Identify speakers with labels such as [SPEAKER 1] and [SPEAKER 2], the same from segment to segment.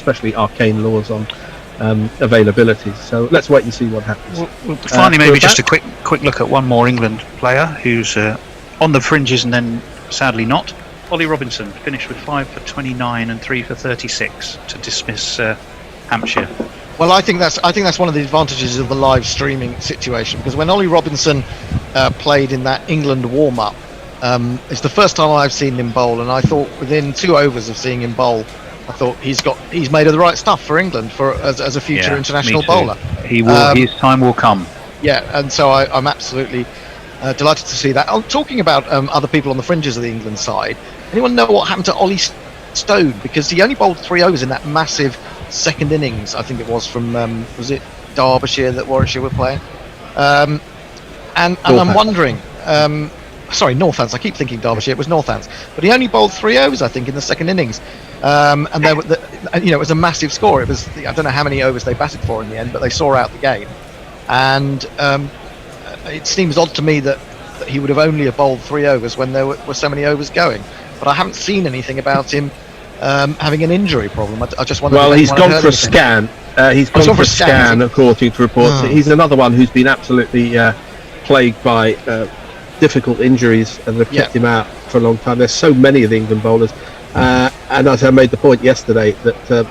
[SPEAKER 1] especially arcane laws on availability. So let's wait and see what happens.
[SPEAKER 2] Well, finally, maybe just a quick look at one more England player who's on the fringes and then sadly not. Ollie Robinson finished with 5 for 29 and 3 for 36 to dismiss Hampshire.
[SPEAKER 3] Well, I think that's one of the advantages of the live streaming situation, because when Ollie Robinson played in that England warm-up, it's the first time I've seen him bowl, and I thought within 2 overs of seeing him bowl, I thought he's made of the right stuff for England as a future international bowler.
[SPEAKER 2] He will. His time will come.
[SPEAKER 3] Yeah, and so I'm absolutely delighted to see that. Talking about other people on the fringes of the England side, anyone know what happened to Ollie Stone? Because he only bowled 3 overs in that massive second innings, I think it was, from was it Derbyshire that Warwickshire were playing, and I'm wondering, sorry, Northants, I keep thinking Derbyshire, it was Northants, but he only bowled 3 overs I think in the second innings, and there it was a massive score. It was, I don't know how many overs they batted for in the end, but they saw out the game, and it seems odd to me that he would have only bowled 3 overs when there were so many overs going, but I haven't seen anything about him having an injury problem. I just wonder.
[SPEAKER 1] Well, he's gone for a scan. He's gone for a scan, according to reports. He's another one who's been absolutely plagued by difficult injuries, and they've kept him out for a long time. There's so many of the England bowlers, and as I made the point yesterday, that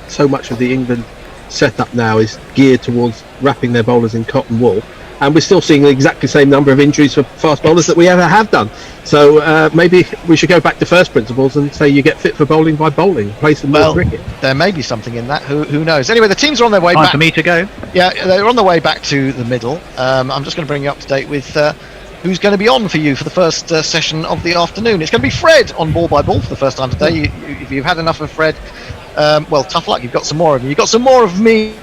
[SPEAKER 1] so much of the England setup now is geared towards wrapping their bowlers in cotton wool. And we're still seeing the exactly same number of injuries for fast bowlers that we ever have done. So maybe we should go back to first principles and say you get fit for bowling by bowling. Play some more cricket.
[SPEAKER 3] There may be something in that. Who knows? Anyway, the teams are on their way back.
[SPEAKER 2] Time for me to go.
[SPEAKER 3] Yeah, they're on their way back to the middle. I'm just going to bring you up to date with who's going to be on for you for the first session of the afternoon. It's going to be Fred on ball by ball for the first time today. If you've had enough of Fred, well, tough luck. You've got some more of me. You've got some more of me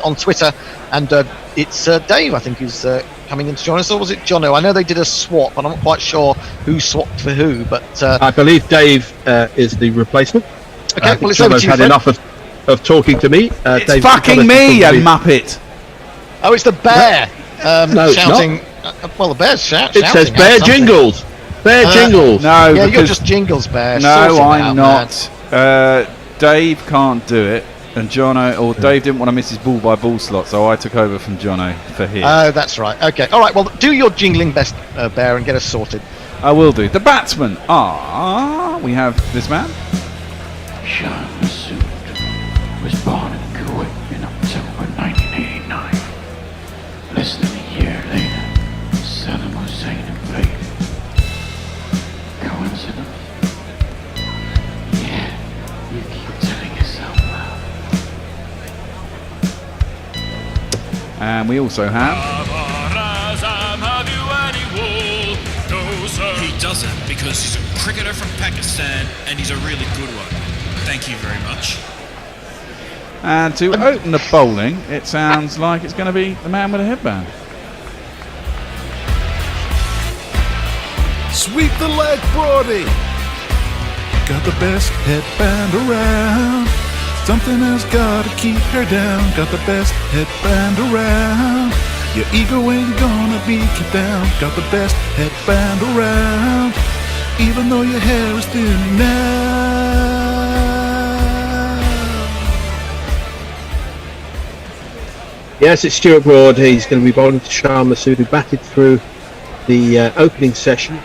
[SPEAKER 3] on Twitter, and it's Dave, I think, who's coming in to join us, or was it Jono? I know they did a swap, and I'm not quite sure who swapped for who, but
[SPEAKER 1] I believe Dave is the replacement.
[SPEAKER 3] Okay, well, it's over to you,
[SPEAKER 1] had
[SPEAKER 3] Fred.
[SPEAKER 1] enough of talking to me.
[SPEAKER 4] It's
[SPEAKER 1] Dave,
[SPEAKER 4] fucking me, you muppet!
[SPEAKER 3] Oh, it's the bear
[SPEAKER 1] no,
[SPEAKER 3] shouting. Well, the bear's shouting.
[SPEAKER 1] It says Bear Jingles. Bear Jingles.
[SPEAKER 4] No,
[SPEAKER 3] yeah, you're just Jingles, Bear.
[SPEAKER 4] No, I'm not. Dave can't do it. And Dave didn't want to miss his ball by ball slot, so I took over from Jono for here.
[SPEAKER 3] Oh, that's right. Okay. All right. Well, do your jingling best, Bear, and get us sorted.
[SPEAKER 4] I will do. The batsman. We have this man.
[SPEAKER 5] Sean Masood was born in Kuwait in October 1989. Less than a year later, Saddam Hussein invaded. Coincidence? Yeah, you keep telling yourself that.
[SPEAKER 4] And we also have...
[SPEAKER 6] He doesn't, because he's a cricketer from Pakistan and he's a really good one. Thank you very much.
[SPEAKER 4] And to open the bowling, it sounds like it's going to be the man with a headband.
[SPEAKER 7] Sweep the leg, Brody. Got the best headband around. Something has got to keep her down. Got the best headband around. Your ego ain't gonna beat you down. Got the best headband around. Even though your hair is thin now.
[SPEAKER 1] Yes, it's Stuart Broad. He's going to be bowling to Sean Masood, who batted through the opening session.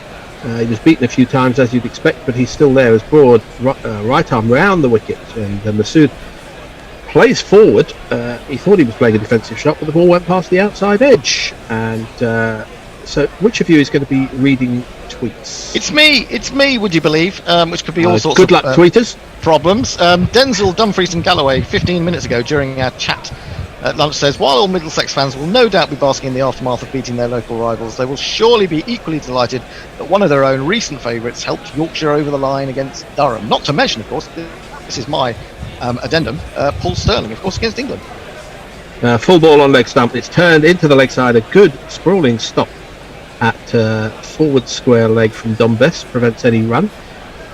[SPEAKER 1] He was beaten a few times, as you'd expect, but he's still there as Broad, right arm round the wicket, and Masood plays forward. He thought he was playing a defensive shot, but the ball went past the outside edge. And so, which of you is going to be reading tweets?
[SPEAKER 3] It's me. Would you believe? Which could be all sorts
[SPEAKER 1] good
[SPEAKER 3] of
[SPEAKER 1] luck, tweeters.
[SPEAKER 3] Problems. Denzel Dumfries and Galloway, 15 minutes ago during our chat at lunch, says, while all Middlesex fans will no doubt be basking in the aftermath of beating their local rivals, they will surely be equally delighted that one of their own recent favourites helped Yorkshire over the line against Durham. Not to mention, of course, this is my addendum, Paul Sterling, of course, against England.
[SPEAKER 1] Full ball on leg stump. It's turned into the leg side. A good sprawling stop at forward square leg from Dombes prevents any run.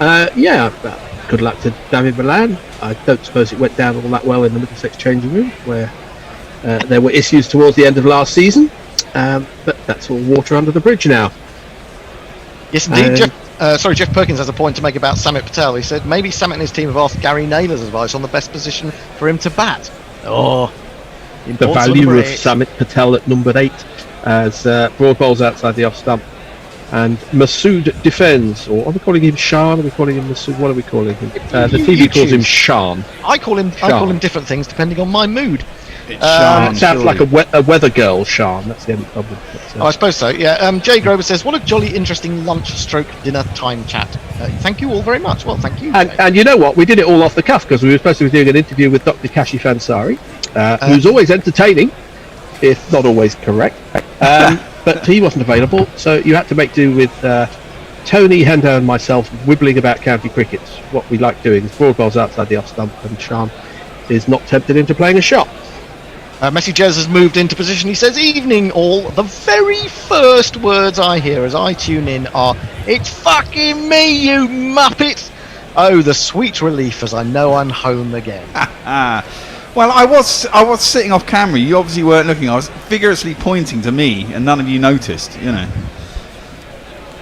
[SPEAKER 1] Good luck to David Milan. I don't suppose it went down all that well in the Middlesex changing room, where there were issues towards the end of last season, but that's all water under the bridge now.
[SPEAKER 3] Yes, indeed. Jeff Perkins has a point to make about Samit Patel. He said maybe Samit and his team have asked Gary Naylor's advice on the best position for him to bat. Oh,
[SPEAKER 1] the value of Samit Patel at number 8 as broad bowls outside the off stump. And Masood defends, or are we calling him Shan? Are we calling him Masood? What are we calling him? The TV calls him Shan.
[SPEAKER 3] I call him different things depending on my mood.
[SPEAKER 1] It sounds like a weather girl, Shan. That's the only problem.
[SPEAKER 3] I suppose so. Yeah. Jay Grover says, "What a jolly interesting lunch/dinner time chat." Thank you all very much. Well, thank you.
[SPEAKER 1] And you know what? We did it all off the cuff because we were supposed to be doing an interview with Dr. Kashi Fansari, who's always entertaining, if not always correct. But he wasn't available, so you had to make do with Tony, Hendo and myself wibbling about county cricket. What we like doing is broad balls outside the off stump, and Sean is not tempted into playing a shot.
[SPEAKER 3] Messi Jez has moved into position. He says, "Evening all. The very first words I hear as I tune in are, 'It's fucking me, you muppet!' Oh, the sweet relief as I know I'm home again."
[SPEAKER 4] Well, I was sitting off camera. You obviously weren't looking. I was vigorously pointing to me, and none of you noticed. You know.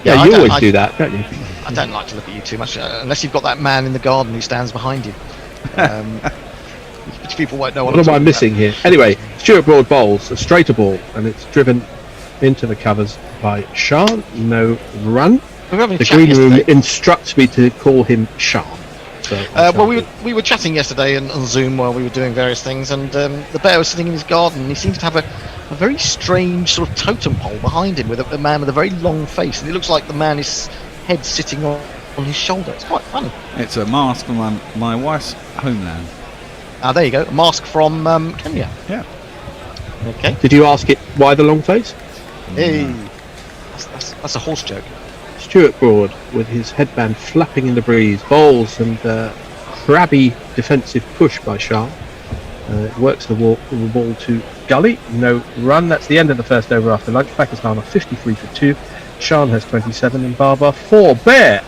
[SPEAKER 1] Yeah, you always do that, don't you?
[SPEAKER 3] I don't like to look at you too much, unless you've got that man in the garden who stands behind you. Which people won't know what
[SPEAKER 1] am I missing here? Anyway, Stuart Broad bowls a straighter ball, and it's driven into the covers by Sean. No run. The green room instructs me to call him Sean. So
[SPEAKER 3] well, we were chatting yesterday on Zoom while we were doing various things, and the bear was sitting in his garden, and he seems to have a very strange sort of totem pole behind him with a man with a very long face, and it looks like the man is head sitting on his shoulder. It's quite funny.
[SPEAKER 4] It's a mask from my wife's homeland.
[SPEAKER 3] There you go, a mask from Kenya.
[SPEAKER 4] Yeah.
[SPEAKER 3] Okay.
[SPEAKER 1] Did you ask it why the long face?
[SPEAKER 3] Hey, that's a horse joke.
[SPEAKER 1] Stuart Broad with his headband flapping in the breeze, bowls and crabby defensive push by Shah. Works the ball to gully, no run. That's the end of the first over after lunch. Pakistan are 53 for 2. Shan has 27 and Barber 4. Bear,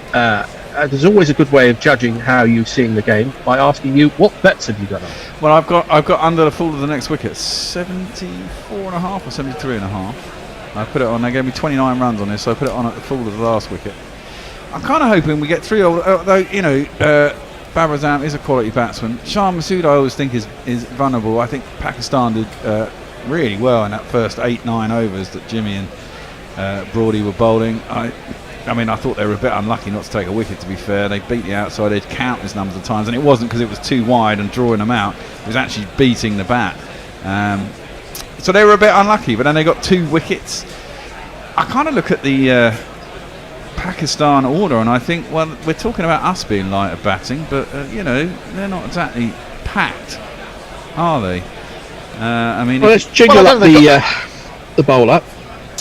[SPEAKER 1] there's always a good way of judging how you're seeing the game by asking you, what bets have you got on?
[SPEAKER 4] Well, I've got under the fall of the next wicket, 74.5 or 73.5. I put it on. They gave me 29 runs on this, so I put it on at the fall of the last wicket. I'm kind of hoping we get 3, although you know Babar Azam is a quality batsman. Shah Masood I always think is vulnerable. I think Pakistan did really well in that first 8-9 overs that Jimmy and Broady were bowling. I mean, I thought they were a bit unlucky not to take a wicket, to be fair. They beat the outside edge countless numbers of times, and it wasn't because it was too wide and drawing them out. It was actually beating the bat. So they were a bit unlucky, but then they got 2 wickets. I kind of look at the Pakistan order and I think, well, we're talking about us being light at batting, but you know, they're not exactly packed, are they? I mean,
[SPEAKER 1] well, let's jiggle up the bowl up.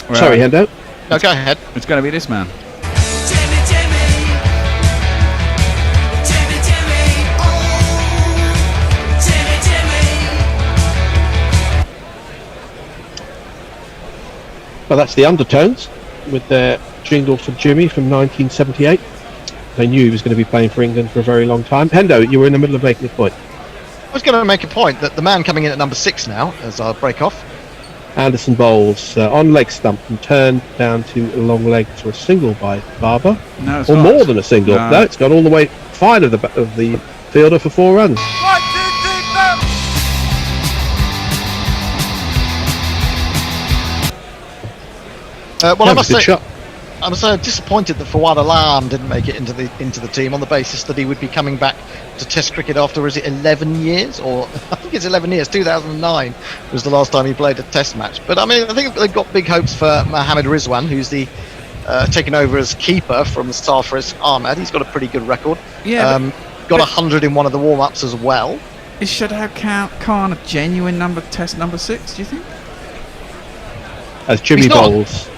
[SPEAKER 1] Right. Sorry, Hendo.
[SPEAKER 3] No, go ahead.
[SPEAKER 4] It's going to be this man.
[SPEAKER 1] Well, that's the Undertones with their jingle for Jimmy from 1978. They knew he was going to be playing for England for a very long time. Hendo, you were in the middle of making a point.
[SPEAKER 3] I was going to make a point that the man coming in at number 6 now, as our break off.
[SPEAKER 1] Anderson bowls on leg stump and turned down to a long leg for a single by Barber.
[SPEAKER 4] No, it's
[SPEAKER 1] or
[SPEAKER 4] not.
[SPEAKER 1] More than a single. No, it's gone all the way fine of the fielder for 4 runs.
[SPEAKER 8] 1, 2, 3, 4.
[SPEAKER 3] Well, I must say, I'm disappointed that Fawad Alam didn't make it into the team on the basis that he would be coming back to Test cricket after, is it 11 years? Or I think it's 11 years. 2009 was the last time he played a Test match. But I mean, I think they've got big hopes for Mohammad Rizwan, who's the taken over as keeper from Sarfaris Ahmed. He's got a pretty good record.
[SPEAKER 4] Yeah.
[SPEAKER 3] Got 100 in one of the warm-ups as well.
[SPEAKER 4] Is Shadab Khan a genuine Test number 6? Do you think?
[SPEAKER 1] As Jimmy bowls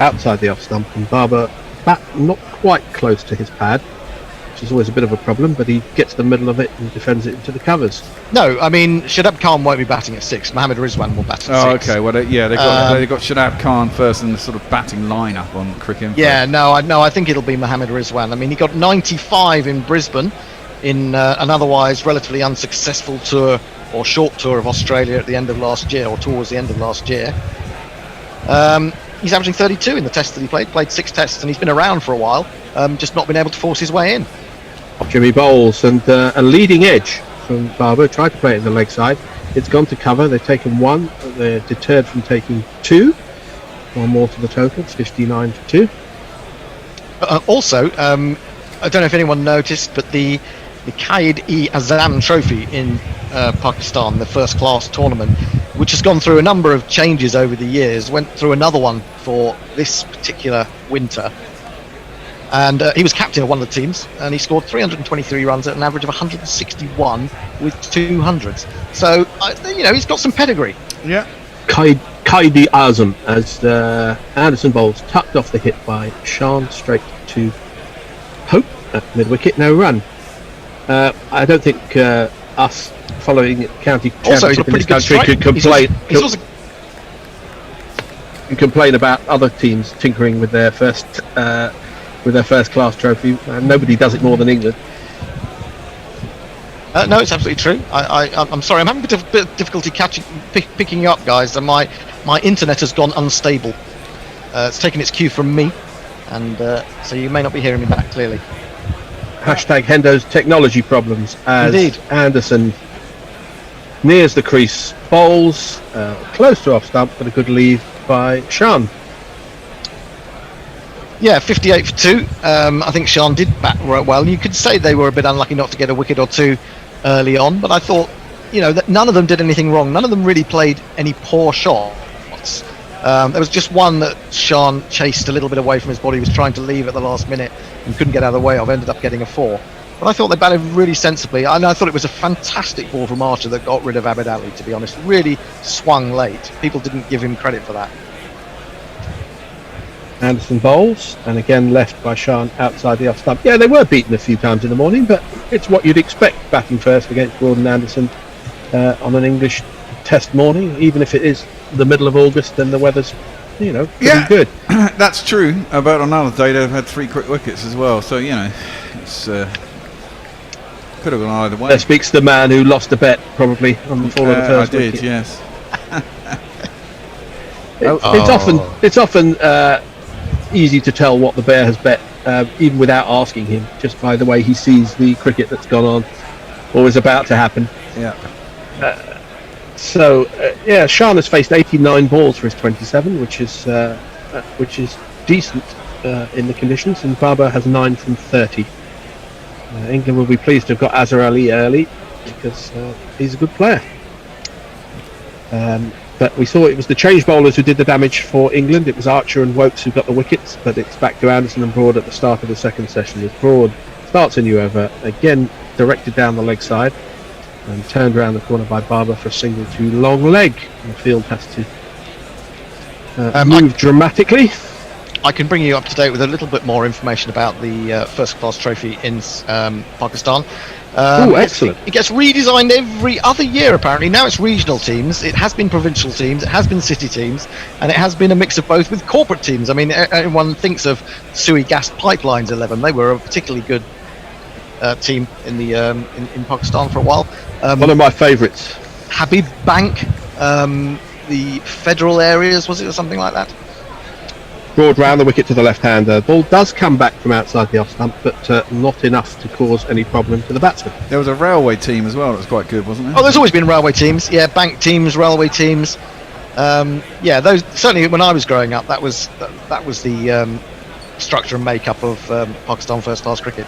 [SPEAKER 1] outside the off stump and Barber bat not quite close to his pad, which is always a bit of a problem, but he gets the middle of it and defends it into the covers.
[SPEAKER 3] No, I mean, Shadab Khan won't be batting at 6. Mohammad Rizwan will bat at 6.
[SPEAKER 4] Okay. Well, they got Shadab Khan first in the sort of batting lineup on Cricket.
[SPEAKER 3] Yeah, I think it'll be Mohammad Rizwan. I mean, he got 95 in Brisbane in an otherwise relatively unsuccessful tour or short tour of Australia at the end of last year, or towards the end of last year. he's averaging 32 in the tests that he played 6 tests, and he's been around for a while, just not been able to force his way in.
[SPEAKER 1] Jimmy Bowles, and a leading edge from Barber, tried to play it in the leg side. It's gone to cover. They've taken 1. They're deterred from taking 2. 1 more to the total. It's 59-2.
[SPEAKER 3] Also, I don't know if anyone noticed, but the Qaid-e-Azam Trophy in Pakistan, the first class tournament, which has gone through a number of changes over the years, went through another one for this particular winter. And he was captain of one of the teams, and he scored 323 runs at an average of 161 with 200s. So, he's got some pedigree.
[SPEAKER 4] Yeah.
[SPEAKER 1] Qaid-e-Azam, as Anderson Bowles tucked off the hit by Sean straight to Hope at mid-wicket, no run. I don't think us following county championship in this country could complain about other teams tinkering with their first class trophy. Nobody does it more than England.
[SPEAKER 3] No, it's absolutely true. I'm sorry, I'm having a bit of difficulty picking you up, guys. And my internet has gone unstable. It's taken its cue from me, and so you may not be hearing me back clearly.
[SPEAKER 1] Hashtag Hendo's technology problems, as
[SPEAKER 3] Indeed.
[SPEAKER 1] Anderson nears the crease. Bowles close to off stump, but a good leave by Sean.
[SPEAKER 3] Yeah, 58 for 2. I think Sean did bat well. You could say they were a bit unlucky not to get a wicket or 2 early on, but I thought, that none of them did anything wrong. None of them really played any poor shots. There was just one that Sean chased a little bit away from his body. He was trying to leave at the last minute and couldn't get out of the way of. Ended up getting a 4. But I thought they batted really sensibly, and I thought it was a fantastic ball from Archer that got rid of Abid Ali, to be honest. Really swung late. People didn't give him credit for that.
[SPEAKER 1] Anderson Bowles, and again left by Sean outside the off stump. Yeah, they were beaten a few times in the morning, but it's what you'd expect batting first against Broad and Anderson on an English test morning, even if it is the middle of August and the weather's, pretty good.
[SPEAKER 4] That's true. About another day they've had 3 quick wickets as well, so it's could have gone either way.
[SPEAKER 1] There speaks the man who lost a bet probably on the fall of the first wicket.
[SPEAKER 4] I did, yes.
[SPEAKER 1] It's often easy to tell what the bear has bet, even without asking him, just by the way he sees the cricket that's gone on or is about to happen.
[SPEAKER 4] Yeah.
[SPEAKER 1] Sean has faced 89 balls for his 27, which is decent in the conditions, and Barber has 9 from 30. England will be pleased to have got Azhar Ali early because he's a good player. But we saw it was the change bowlers who did the damage for England. It was Archer and Wokes who got the wickets, but it's back to Anderson and Broad at the start of the second session. As Broad starts a new over, again directed down the leg side and turned around the corner by Barber for a single to long leg. The field has to move dramatically.
[SPEAKER 3] I can bring you up to date with a little bit more information about the first class trophy in Pakistan.
[SPEAKER 1] Excellent.
[SPEAKER 3] It gets redesigned every other year apparently. Now it's regional teams, it has been provincial teams, it has been city teams, and it has been a mix of both with corporate teams. I mean, everyone thinks of Sui Gas Pipelines 11. They were a particularly good team in the in Pakistan for a while.
[SPEAKER 1] One of my favourites.
[SPEAKER 3] Habib Bank, the federal areas, was it, or something like that?
[SPEAKER 1] Broad round the wicket to the left-hander. Ball does come back from outside the off-stump, but not enough to cause any problem to the batsman.
[SPEAKER 4] There was a railway team as well that was quite good, wasn't there?
[SPEAKER 3] Oh, there's always been railway teams. Yeah, bank teams, railway teams. Those certainly when I was growing up, that was the structure and makeup of Pakistan first-class cricket.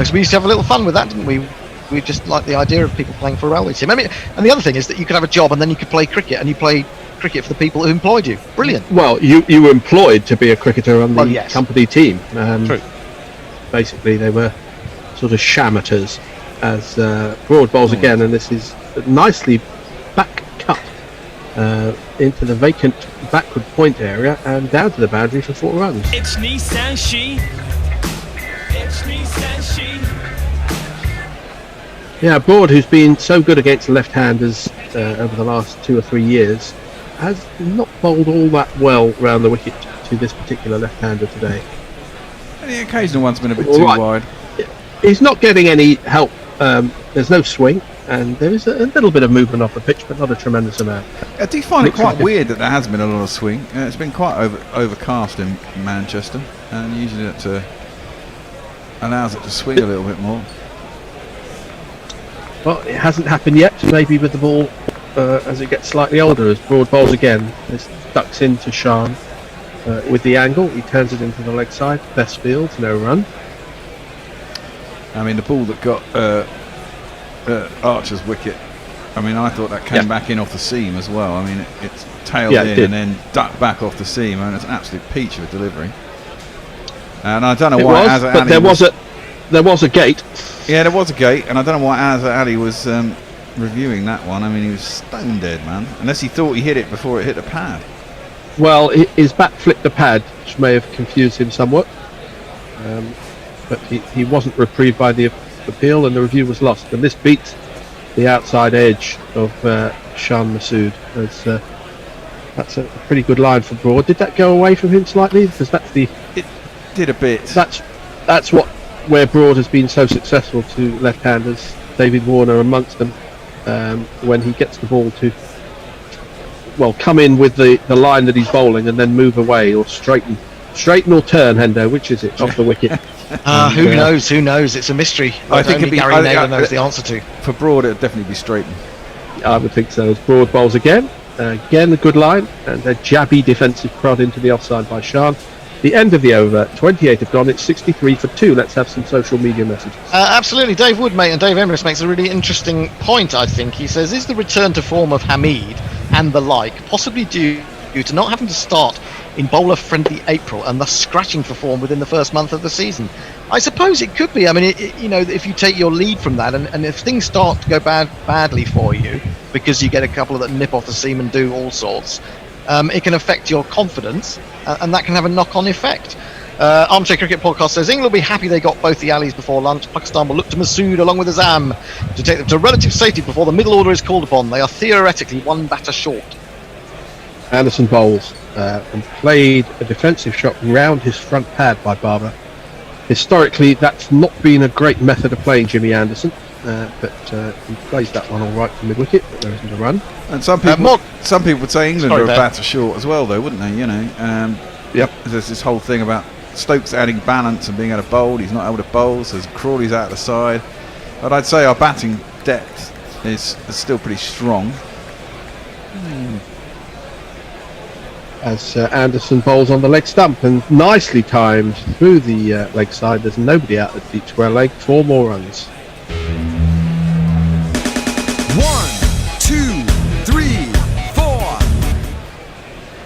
[SPEAKER 3] So we used to have a little fun with that, didn't we? We just liked the idea of people playing for a railway team. I mean, and the other thing is that you could have a job and then you could play cricket, and you play cricket for the people who employed you. Brilliant.
[SPEAKER 1] Well, you were employed to be a cricketer on the company team.
[SPEAKER 3] True.
[SPEAKER 1] Basically, they were sort of shamateurs as Broad bowls again, and this is nicely back cut into the vacant backward point area and down to the boundary for 4 runs.
[SPEAKER 9] It's Nissan She. It's Nissan She.
[SPEAKER 1] Yeah, Broad, who's been so good against left-handers over the last 2 or 3 years, has not bowled all that well round the wicket to this particular left-hander today.
[SPEAKER 4] And the occasional one's been a bit too wide.
[SPEAKER 1] He's not getting any help There's no swing, and there is a little bit of movement off the pitch, but not a tremendous amount.
[SPEAKER 4] I do find
[SPEAKER 1] Looks
[SPEAKER 4] it quite
[SPEAKER 1] like
[SPEAKER 4] weird that there has been a lot of swing. It's been quite overcast in Manchester, and usually that allows it to swing a little bit more.
[SPEAKER 1] Well, it hasn't happened yet. Maybe with the ball as it gets slightly older, as Broad bowls again. This ducks into Sean with the angle. He turns it into the leg side. Best fields, no run.
[SPEAKER 4] I mean, the ball that got Archer's wicket, I mean, I thought that came back in off the seam as well. I mean, it's tailed in and then ducked back off the seam, and it's an absolute peach of a delivery. And I don't know why Azhar Ali
[SPEAKER 1] there was a gate.
[SPEAKER 4] Yeah, there was a gate, and I don't know why Azhar Ali was reviewing that one. I mean, he was stone dead, man. Unless he thought he hit it before it hit the pad.
[SPEAKER 1] Well, his bat flicked the pad, which may have confused him somewhat. But he wasn't reprieved by the appeal, and the review was lost. And this beats the outside edge of Shan Masood. That's a pretty good line for Broad. Did that go away from him slightly? Because
[SPEAKER 4] it did a bit.
[SPEAKER 1] That's where Broad has been so successful to left-handers, David Warner amongst them, when he gets the ball to come in with the line that he's bowling and then move away or straighten or turn, Hendo, which is it, off the wicket?
[SPEAKER 3] Who knows? It's a mystery.
[SPEAKER 4] I think
[SPEAKER 3] only Gary Naylor knows the answer to.
[SPEAKER 4] For Broad, it would definitely be straightened.
[SPEAKER 1] I would think so. As Broad bowls again a good line, and a jabby defensive prod into the offside by Shan. The end of the over, 28 have gone, it's 63 for 2. Let's have some social media messages.
[SPEAKER 3] Absolutely. Dave Wood, mate, and Dave Emrys makes a really interesting point, I think. He says, is the return to form of Hamid and the like possibly due to not having to start in bowler-friendly April and thus scratching for form within the first month of the season? I suppose it could be. I mean, if you take your lead from that, and if things start to go badly for you, because you get a couple that nip off the seam and do all sorts, it can affect your confidence, and that can have a knock-on effect. Armchair Cricket Podcast says England will be happy they got both the Alis before lunch. Pakistan will look to Masood along with Azam to take them to relative safety before the middle order is called upon. They are theoretically one batter short.
[SPEAKER 1] Anderson bowls and played a defensive shot round his front pad by Barber. Historically, that's not been a great method of playing Jimmy Anderson, but he plays that one all right from mid-wicket, but there isn't a run.
[SPEAKER 4] And some people would say England are a batter short as well, though, wouldn't they?
[SPEAKER 1] Yep.
[SPEAKER 4] There's this whole thing about Stokes adding balance and being able to bowl. He's not able to bowl, so Crawley's out of the side. But I'd say our batting depth is still pretty strong.
[SPEAKER 1] As Anderson bowls on the leg stump and nicely timed through the leg side. There's nobody out at deep square leg. 4 more runs.
[SPEAKER 8] 1, 2, 3,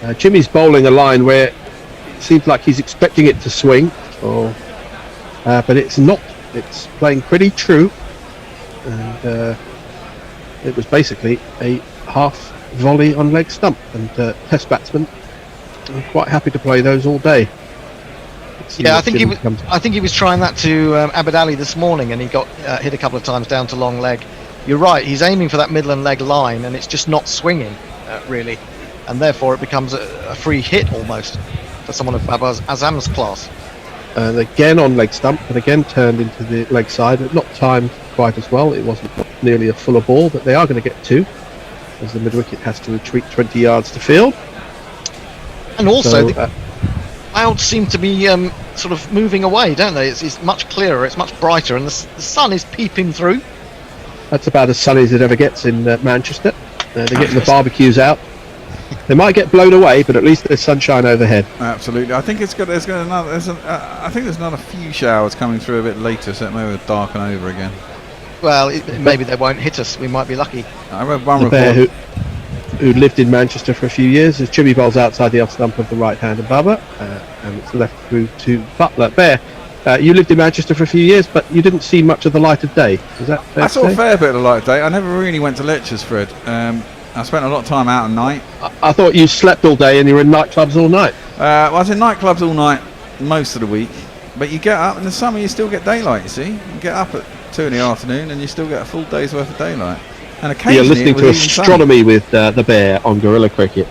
[SPEAKER 8] 4.
[SPEAKER 1] Jimmy's bowling a line where it seems like he's expecting it to swing, but it's not. It's playing pretty true, and it was basically a half volley on leg stump. And Test batsmen are quite happy to play those all day.
[SPEAKER 3] Yeah, I think he was trying that to Abid Ali this morning, and he got hit a couple of times down to long leg. You're right, he's aiming for that middle and leg line, and it's just not swinging really, and therefore it becomes a free hit almost for someone of Babar Azam's class.
[SPEAKER 1] Again on leg stump, but again turned into the leg side. Not timed quite as well. It wasn't nearly a fuller ball, but they are going to get 2 as the mid-wicket has to retreat 20 yards to field.
[SPEAKER 3] And also, the clouds seem to be sort of moving away, don't they? It's much clearer, it's much brighter, and the sun is peeping through.
[SPEAKER 1] That's about as sunny as it ever gets in Manchester. They're getting the barbecues out. They might get blown away, but at least there's sunshine overhead.
[SPEAKER 4] Absolutely. I think there's another few showers coming through a bit later, so it may darken over again.
[SPEAKER 3] Well, maybe they won't hit us. We might be lucky.
[SPEAKER 4] I read one
[SPEAKER 1] report who lived in Manchester for a few years. As Jimmy bowls outside the off stump of the right-handed Bubba, and it's left through to Butler. Bear, you lived in Manchester for a few years, but you didn't see much of the light of day. Is that fair?
[SPEAKER 4] I saw a fair bit of the light of day. I never really went to lectures, Fred. I spent a lot of time out at night.
[SPEAKER 1] I thought you slept all day and you were in nightclubs all night.
[SPEAKER 4] Well, I was in nightclubs all night most of the week. But you get up in the summer, you still get daylight, you see. You get up at 2 in the afternoon and you still get a full day's worth of daylight. And occasionally
[SPEAKER 1] you're listening to astronomy with the Bear on Gorilla Cricket.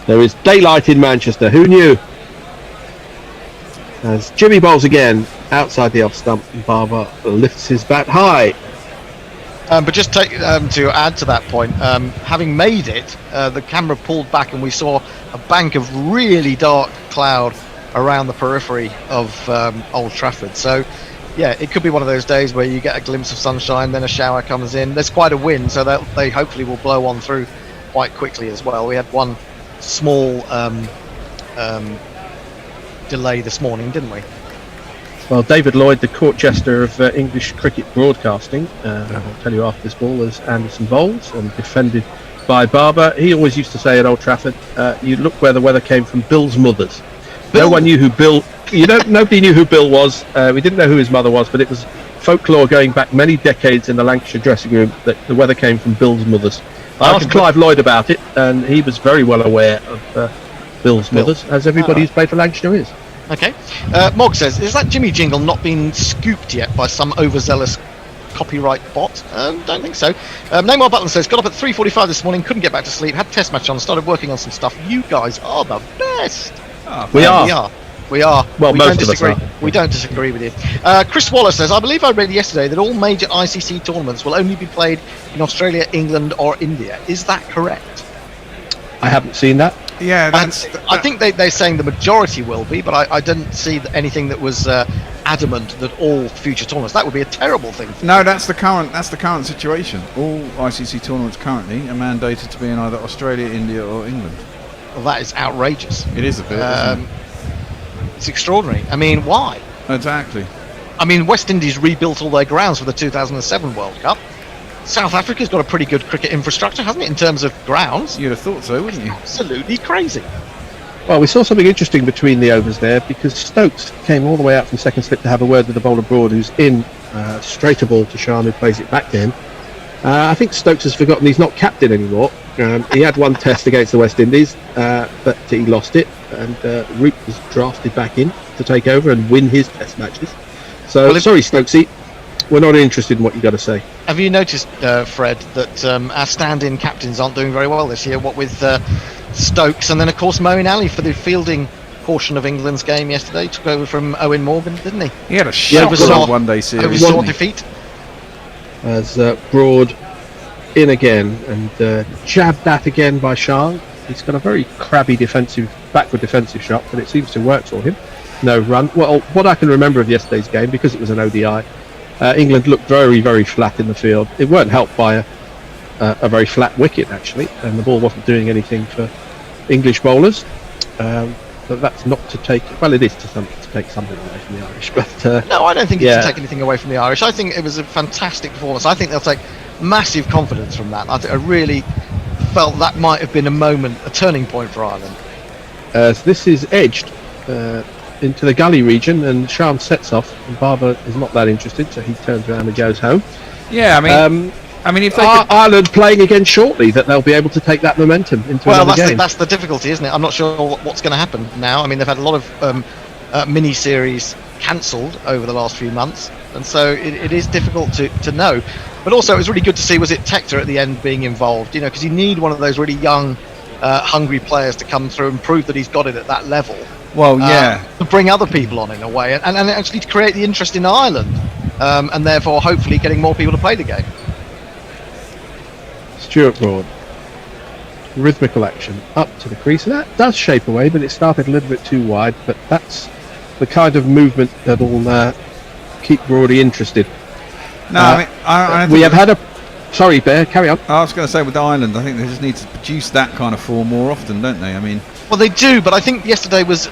[SPEAKER 1] There is daylight in Manchester. Who knew? As Jimmy bowls again outside the off stump, and Barber lifts his bat high
[SPEAKER 3] But just to add to that point, having made it, the camera pulled back and we saw a bank of really dark cloud around the periphery of Old Trafford. So, yeah, it could be one of those days where you get a glimpse of sunshine, then a shower comes in. There's quite a wind, so that they hopefully will blow on through quite quickly as well. We had one small delay this morning, didn't we?
[SPEAKER 1] Well, David Lloyd, the court jester of English cricket broadcasting, I'll tell you after this ball, was Anderson Bowles and defended by Barber. He always used to say at Old Trafford, you look where the weather came from Bill's mother's. No one knew who Bill... nobody knew who Bill was. We didn't know who his mother was, but it was folklore going back many decades in the Lancashire dressing room that the weather came from Bill's mother's. I asked Clive Lloyd about it, and he was very well aware of Bill's mother's, as everybody who's played for Lancashire is.
[SPEAKER 3] Okay. Mog says, is that Jimmy jingle not been scooped yet by some overzealous copyright bot? Don't think so. Neymar Button says, got up at 3:45 this morning, couldn't get back to sleep, had a test match on, started working on some stuff. You guys are the best.
[SPEAKER 1] We are. Well, most of us are.
[SPEAKER 3] We don't disagree with you. Chris Waller says, I believe I read yesterday that all major ICC tournaments will only be played in Australia, England or India. Is that correct?
[SPEAKER 1] I haven't seen that.
[SPEAKER 4] Yeah,
[SPEAKER 3] I think they're saying the majority will be, but I didn't see anything that was adamant that all future tournaments. That would be a terrible thing.
[SPEAKER 4] No, that's the current situation. All ICC tournaments currently are mandated to be in either Australia, India, or England.
[SPEAKER 3] Well, that is outrageous.
[SPEAKER 4] It is a bit. Isn't it?
[SPEAKER 3] It's extraordinary. I mean, why?
[SPEAKER 4] Exactly.
[SPEAKER 3] I mean, West Indies rebuilt all their grounds for the 2007 World Cup. South Africa's got a pretty good cricket infrastructure, hasn't it, in terms of grounds?
[SPEAKER 4] You'd have thought so, wouldn't you?
[SPEAKER 3] Absolutely crazy.
[SPEAKER 1] Well, we saw something interesting between the overs there, because Stokes came all the way out from second slip to have a word with the bowler Broad, who's in straight a ball to Shan, who plays it back to him. I think Stokes has forgotten he's not captain anymore. He had one test against the West Indies, but he lost it, and Root was drafted back in to take over and win his test matches. So, sorry, Stokesy, we're not interested in what you've got to say.
[SPEAKER 3] Have you noticed, Fred, that our stand-in captains aren't doing very well this year? What with Stokes, and then, of course, Moeen Ali for the fielding portion of England's game yesterday. Took over from Owen Morgan, didn't he?
[SPEAKER 4] He had a shot one-day series.
[SPEAKER 3] Oversaw defeat.
[SPEAKER 1] As Broad in again and jabbed that again by Shah. He's got a very crabby backward defensive shot, but it seems to work for him. No run. Well, what I can remember of yesterday's game, because it was an ODI, England looked very, very flat in the field. It weren't helped by a very flat wicket, actually, and the ball wasn't doing anything for English bowlers. But that's not to take... Well, it is to take something away from the Irish, but...
[SPEAKER 3] no, I don't think it's to take anything away from the Irish. I think it was a fantastic performance. I think they'll take massive confidence from that. I really felt that might have been a turning point for Ireland.
[SPEAKER 1] So this is edged into the gully region, and Shan sets off, and Barber is not that interested, so he turns around and goes home.
[SPEAKER 4] Yeah, I mean, if they
[SPEAKER 1] Ireland playing again shortly, that they'll be able to take that momentum into another game.
[SPEAKER 3] That's the difficulty, isn't it? I'm not sure what's going to happen now. I mean, they've had a lot of mini-series cancelled over the last few months, and so it is difficult to know. But also, it was really good to see, was it Tector at the end being involved? You know, because you need one of those really young, hungry players to come through and prove that he's got it at that level.
[SPEAKER 4] Well, yeah.
[SPEAKER 3] To bring other people on in a way, and actually to create the interest in Ireland, and therefore hopefully getting more people to play the game.
[SPEAKER 1] Stuart Broad, rhythmical action up to the crease, and that does shape away, but it started a little bit too wide. But that's the kind of movement that'll keep Broady interested.
[SPEAKER 4] No, I mean,
[SPEAKER 1] we have had a... Sorry, Bear, carry on.
[SPEAKER 4] I was going to say with Ireland, I think they just need to produce that kind of form more often, don't they? I mean...
[SPEAKER 3] Well, they do, but I think yesterday was,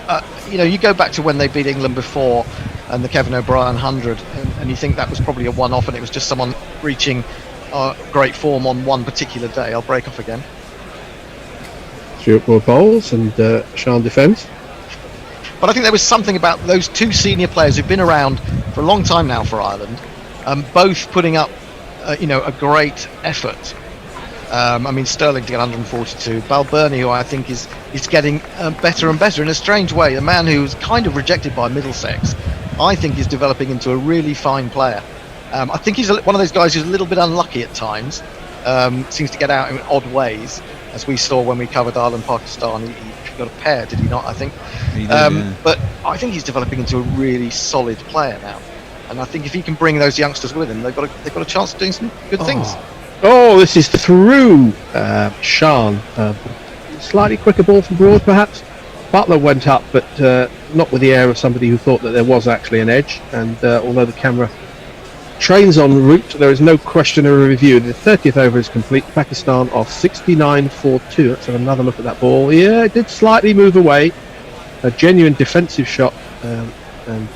[SPEAKER 3] you go back to when they beat England before and the Kevin O'Brien 100, and you think that was probably a one-off, and it was just someone reaching great form on one particular day. I'll break off again.
[SPEAKER 1] Stuart Broad bowls and Shan defends.
[SPEAKER 3] But I think there was something about those two senior players who've been around for a long time now for Ireland, both putting up, a great effort. I mean, Sterling to get 142. Balbirnie, who I think is getting better and better in a strange way. A man who's kind of rejected by Middlesex, I think is developing into a really fine player. I think he's one of those guys who's a little bit unlucky at times. Seems to get out in odd ways, as we saw when we covered Ireland-Pakistan. He got a pair, did he not? I think.
[SPEAKER 4] He did, yeah.
[SPEAKER 3] But I think he's developing into a really solid player now. And I think if he can bring those youngsters with him, they've got a chance of doing some good things.
[SPEAKER 1] Oh, this is through Sean. Slightly quicker ball from Broad, perhaps. Butler went up, but not with the air of somebody who thought that there was actually an edge. And although the camera trains en route, there is no question or review. The 30th over is complete. Pakistan off 69-4-2. Let's have another look at that ball. Yeah, it did slightly move away. A genuine defensive shot, and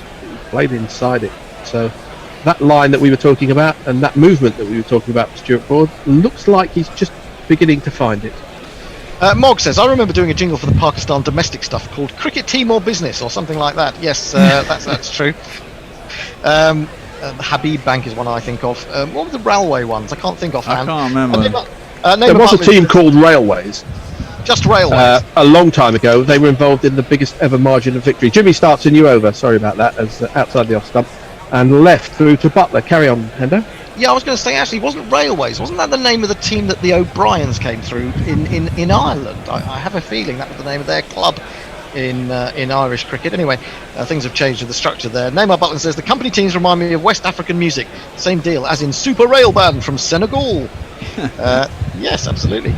[SPEAKER 1] played inside it. So that line that we were talking about and that movement that we were talking about for Stuart Broad looks like he's just beginning to find it.
[SPEAKER 3] Mog says, I remember doing a jingle for the Pakistan domestic stuff called Cricket Team or Business or something like that. Yes, that's true. The Habib Bank is one I think of. What were the railway ones? I can't think offhand.
[SPEAKER 4] I can't remember.
[SPEAKER 1] There was a team called Railways.
[SPEAKER 3] Just Railways.
[SPEAKER 1] A long time ago. They were involved in the biggest ever margin of victory. Jimmy starts a new over. Sorry about that. As outside the off stump. And left through to Butler. Carry on, Hendo.
[SPEAKER 3] Yeah, I was going to say, actually, wasn't Railways? Wasn't that the name of the team that the O'Briens came through in Ireland? I have a feeling that was the name of their club in Irish cricket. Anyway, things have changed with the structure there. Neymar Butland says, the company teams remind me of West African music. Same deal, as in Super Rail Band from Senegal. Yes, absolutely.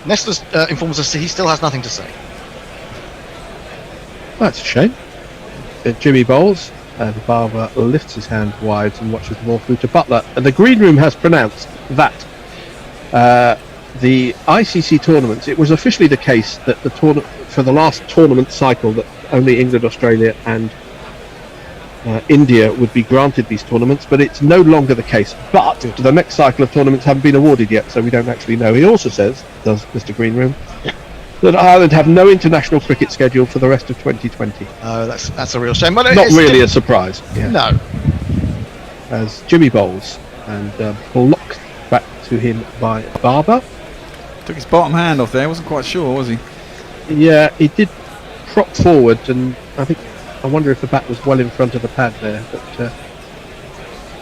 [SPEAKER 3] Nestler informs us he still has nothing to say.
[SPEAKER 1] That's a shame. Jimmy bowls, and Barber lifts his hand wide and watches the ball through to Butler. And the green room has pronounced that the ICC tournaments, it was officially the case that the for the last tournament cycle that only England, Australia and India would be granted these tournaments, but it's no longer the case. But the next cycle of tournaments haven't been awarded yet, so we don't actually know. He also says, does Mr. Greenroom, that Ireland have no international cricket schedule for the rest of 2020.
[SPEAKER 3] Oh, that's a real shame. Well,
[SPEAKER 1] not really a surprise. Yeah.
[SPEAKER 3] No.
[SPEAKER 1] As Jimmy bowls and blocked back to him by Barber.
[SPEAKER 4] Took his bottom hand off there. Wasn't quite sure, was he?
[SPEAKER 1] Yeah, he did prop forward, and I wonder if the bat was well in front of the pad there. But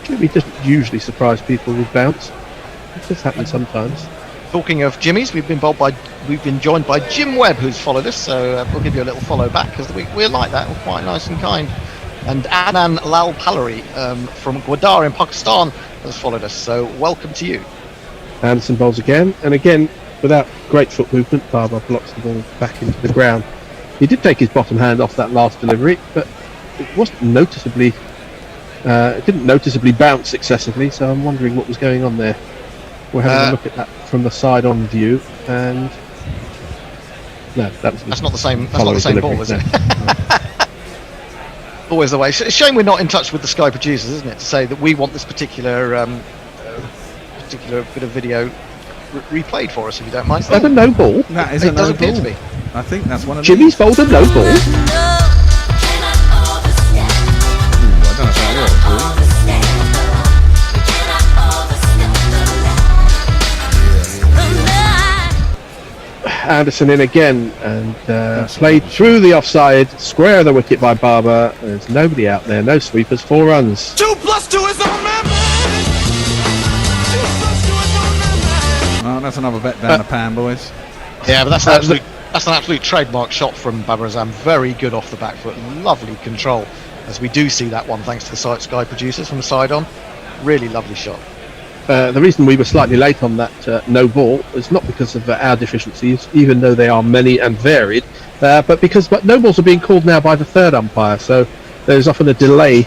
[SPEAKER 1] Jimmy doesn't usually surprise people with bounce. It does happen sometimes.
[SPEAKER 3] Talking of Jimmys, we've been joined by Jim Webb, who's followed us, so we'll give you a little follow back because we're like that. We're quite nice and kind. And Adnan Lal Palari from Gwadar in Pakistan has followed us, so welcome to you.
[SPEAKER 1] Anderson bowls again, and again without great foot movement. Barber blocks the ball back into the ground. He did take his bottom hand off that last delivery, but it wasn't noticeably. It didn't noticeably bounce excessively, so I'm wondering what was going on there. We're having a look at that from the side-on view, and no, that's not the same. That's not the same ball, is it?
[SPEAKER 3] Always the way. It's a shame we're not in touch with the Sky producers, isn't it, to say that we want this particular bit of video replayed for us, if you don't mind.
[SPEAKER 1] Is that a no ball?
[SPEAKER 4] That is a no
[SPEAKER 3] ball. It does appear to be.
[SPEAKER 4] I think that's one of
[SPEAKER 1] Jimmy's bowled a no ball.
[SPEAKER 4] I don't know if that works, really.
[SPEAKER 1] Anderson in again and played through the offside, square of the wicket by Barber. There's nobody out there, no sweepers, 4 runs.
[SPEAKER 8] 2 + 2 is our man. 2 + 2 is our man.
[SPEAKER 4] Oh, that's another bet down the pan, boys.
[SPEAKER 3] Yeah, but that's an absolute trademark shot from Babar Azam. Very good off the back foot, lovely control. As we do see that one, thanks to the Sky producers from the side on. Really lovely shot.
[SPEAKER 1] The reason we were slightly late on that no ball is not because of our deficiencies, even though they are many and varied, but because no balls are being called now by the third umpire, so there's often a delay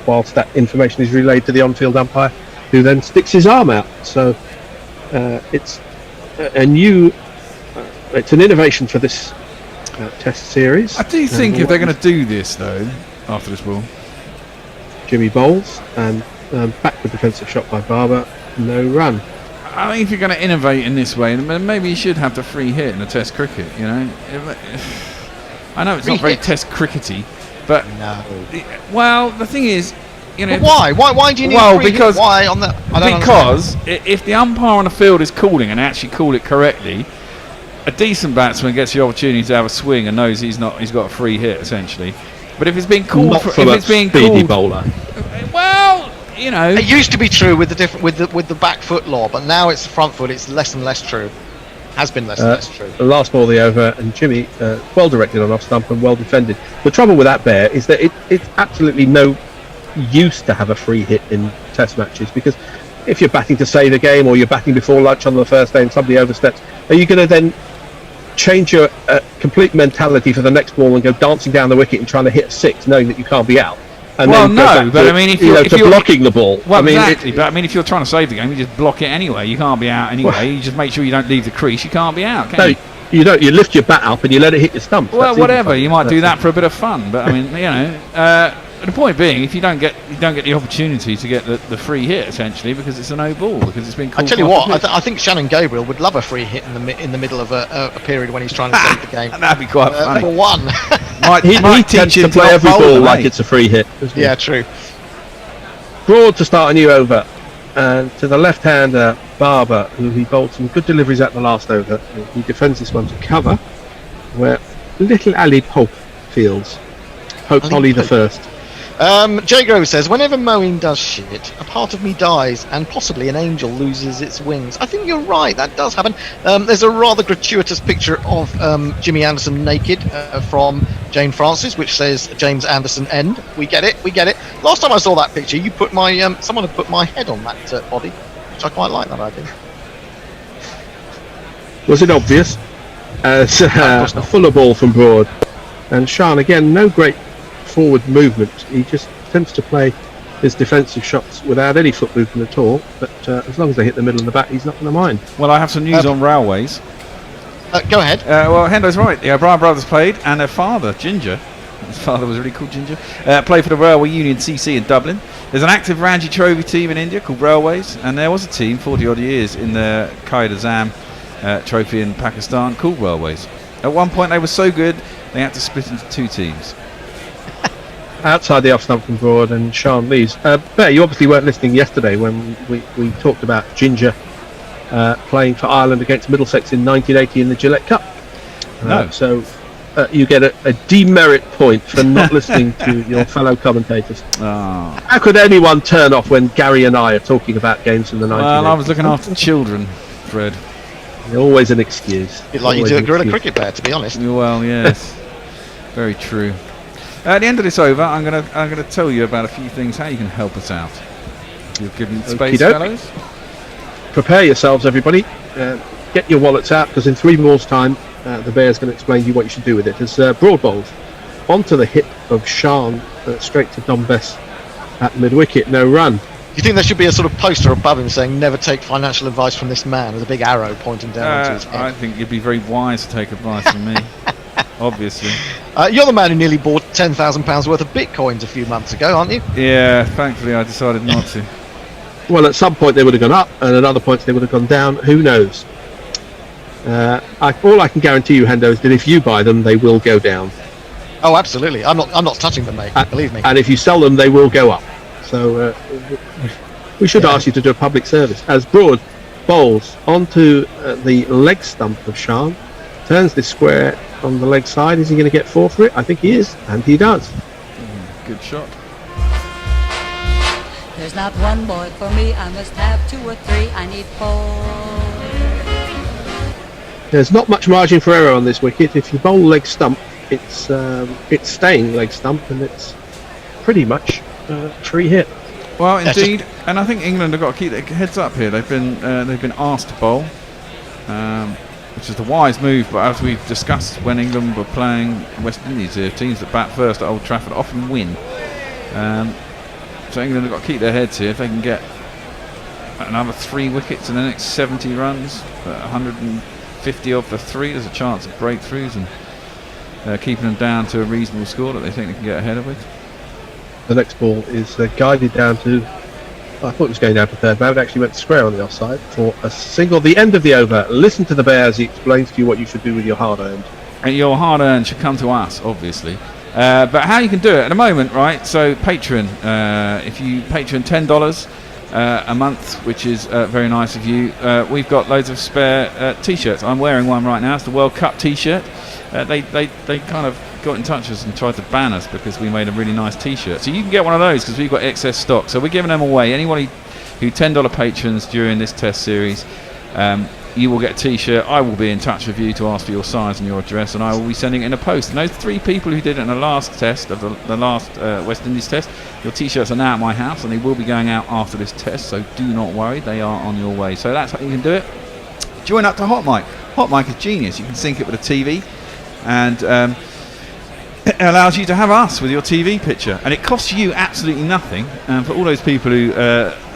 [SPEAKER 1] whilst that information is relayed to the on-field umpire, who then sticks his arm out. So it's it's an innovation for this test series.
[SPEAKER 4] I do think if they're going to do this, though, after this ball,
[SPEAKER 1] Jimmy bowls and backward defensive shot by Barber, no run.
[SPEAKER 4] I mean, if you're going to innovate in this way, maybe you should have the free hit in a test cricket, you know. I know it's not very test crickety, but
[SPEAKER 3] no.
[SPEAKER 4] Well, the thing is, you know.
[SPEAKER 3] But why do you need free hit? Why on that?
[SPEAKER 4] Because if the umpire on the field is calling and actually call it correctly, a decent batsman gets the opportunity to have a swing and knows he's got a free hit essentially. But if it's being called
[SPEAKER 1] bowler,
[SPEAKER 4] well, you know,
[SPEAKER 3] it used to be true with the back foot law, but now it's the front foot. It's less and less true. Has been less and less true.
[SPEAKER 1] The last ball of the over, and Jimmy, well directed on off stump and well defended. The trouble with that bear is that it's absolutely no use to have a free hit in test matches, because if you're batting to save a game or you're batting before lunch on the first day and somebody oversteps, are you going to then change your complete mentality for the next ball and go dancing down the wicket and trying to hit a 6 knowing that you can't be out? And
[SPEAKER 4] well,
[SPEAKER 1] then
[SPEAKER 4] no, but I mean, if you're
[SPEAKER 1] blocking the ball,
[SPEAKER 4] well,
[SPEAKER 1] I mean,
[SPEAKER 4] exactly. But I mean, if you're trying to save the game, you just block it anyway. You can't be out anyway. You just make sure you don't leave the crease. You can't be out. Can
[SPEAKER 1] you don't. You lift your bat up and you let it hit your stump.
[SPEAKER 4] Well, whatever. You might do that for a bit of fun. But I mean, you know, the point being, if you don't get the opportunity to get the free hit, essentially, because it's a no ball, because it's been.
[SPEAKER 3] I tell you what, I think Shannon Gabriel would love a free hit in the middle of a period when he's trying to save the game.
[SPEAKER 4] That'd be quite funny.
[SPEAKER 3] For one.
[SPEAKER 1] He tends to play every ball like it's a free hit.
[SPEAKER 3] Yeah, true.
[SPEAKER 1] Broad to start a new over, and to the left-hander Barber, who he bowled some good deliveries at the last over. He defends this one to cover, where little Ali Pope fields. Pope Ollie the first.
[SPEAKER 3] Jay Grove says, whenever Moeen does shit, a part of me dies and possibly an angel loses its wings. I think you're right, that does happen. There's a rather gratuitous picture of Jimmy Anderson naked from Jane Francis, which says James Anderson end. We get it. Last time I saw that picture, you put my someone had put my head on that body, which I quite like that idea.
[SPEAKER 1] Was it obvious? As a fuller ball from Broad. And Sean, again, no great forward movement. He just tends to play his defensive shots without any foot movement at all, but as long as they hit the middle of the bat, he's not going to mind.
[SPEAKER 4] Well, I have some news on railways.
[SPEAKER 3] Go ahead.
[SPEAKER 4] Well, Hendo's right. The O'Brien brothers played, and their father, Ginger, his father was really called Ginger, played for the Railway Union CC in Dublin. There's an active Ranji Trophy team in India called Railways, and there was a team 40 odd years in the Qaeda Azam Trophy in Pakistan called Railways. At one point they were so good they had to split into 2 teams.
[SPEAKER 1] Outside the off stump from Broad and Sean leaves. Bear, you obviously weren't listening yesterday when we talked about Ginger playing for Ireland against Middlesex in 1980 in the Gillette Cup.
[SPEAKER 4] No.
[SPEAKER 1] So you get a demerit point for not listening to your fellow commentators.
[SPEAKER 4] Oh.
[SPEAKER 1] How could anyone turn off when Gary and I are talking about games from the 1980s?
[SPEAKER 4] Well, I was looking after children, Fred.
[SPEAKER 1] Always an excuse.
[SPEAKER 3] Like you do at Gorilla Cricket, Bear, to be honest.
[SPEAKER 4] Well, yes. Very true. At the end of this over, I'm gonna tell you about a few things how you can help us out. You've given space, fellows.
[SPEAKER 1] Prepare yourselves, everybody. Get your wallets out, because in 3 more's time, the Bear's going to explain to you what you should do with it. As Broad bowls onto the hip of Sean, straight to Dom Bess at mid-wicket, no run.
[SPEAKER 3] You think there should be a sort of poster above him saying "Never take financial advice from this man" with a big arrow pointing down into his head?
[SPEAKER 4] I think you'd be very wise to take advice from me. Obviously.
[SPEAKER 3] You're the man who nearly bought £10,000 worth of bitcoins a few months ago, aren't you?
[SPEAKER 4] Yeah, thankfully I decided not to.
[SPEAKER 1] Well, at some point they would have gone up, and at other points they would have gone down. Who knows? All I can guarantee you, Hendo, is that if you buy them, they will go down.
[SPEAKER 3] Oh, absolutely. I'm not touching them, mate. Believe me.
[SPEAKER 1] And if you sell them, they will go up. So we should ask you to do a public service. As Broad bowls onto the leg stump of Sean, turns this square on the leg side. Is he going to get 4 for it? I think he is, and he does.
[SPEAKER 4] Good shot.
[SPEAKER 10] There's not one boy for me, I must have 2 or 3, I need 4.
[SPEAKER 1] There's not much margin for error on this wicket. If you bowl leg stump, it's staying leg stump, and it's pretty much free hit.
[SPEAKER 4] Well, indeed, and I think England have got to keep their heads up here. They've been asked to bowl, which is the wise move. But as we've discussed, when England were playing West Indies, teams that bat first at Old Trafford often win. So England have got to keep their heads here. If they can get another 3 wickets in the next 70 runs, 150 off the 3, there's a chance of breakthroughs and keeping them down to a reasonable score that they think they can get ahead of it.
[SPEAKER 1] The next ball is guided down to, I thought it was going down to third man, it actually went square on the offside for a single. The end of the over. Listen to the Bear as he explains to you what you should do with your hard-earned.
[SPEAKER 4] And your hard-earned should come to us, obviously. But how you can do it at the moment, right? So Patreon, if you Patreon $10 a month, which is very nice of you, we've got loads of spare T-shirts. I'm wearing one right now. It's the World Cup T-shirt. They kind of got in touch with us and tried to ban us because we made a really nice T-shirt. So you can get one of those because we've got excess stock. So we're giving them away. Anybody who $10 patrons during this test series, you will get a t-shirt. I will be in touch with you to ask for your size and your address, and I will be sending it in a post. And those 3 people who did it in the last test of the last West Indies test, your t-shirts are now at my house, and they will be going out after this test, so do not worry, they are on your way. So that's how you can do it. Join up to Hot Mic. Hot Mic is genius. You can sync it with a TV, and it allows you to have us with your TV picture, and it costs you absolutely nothing. And for all those people who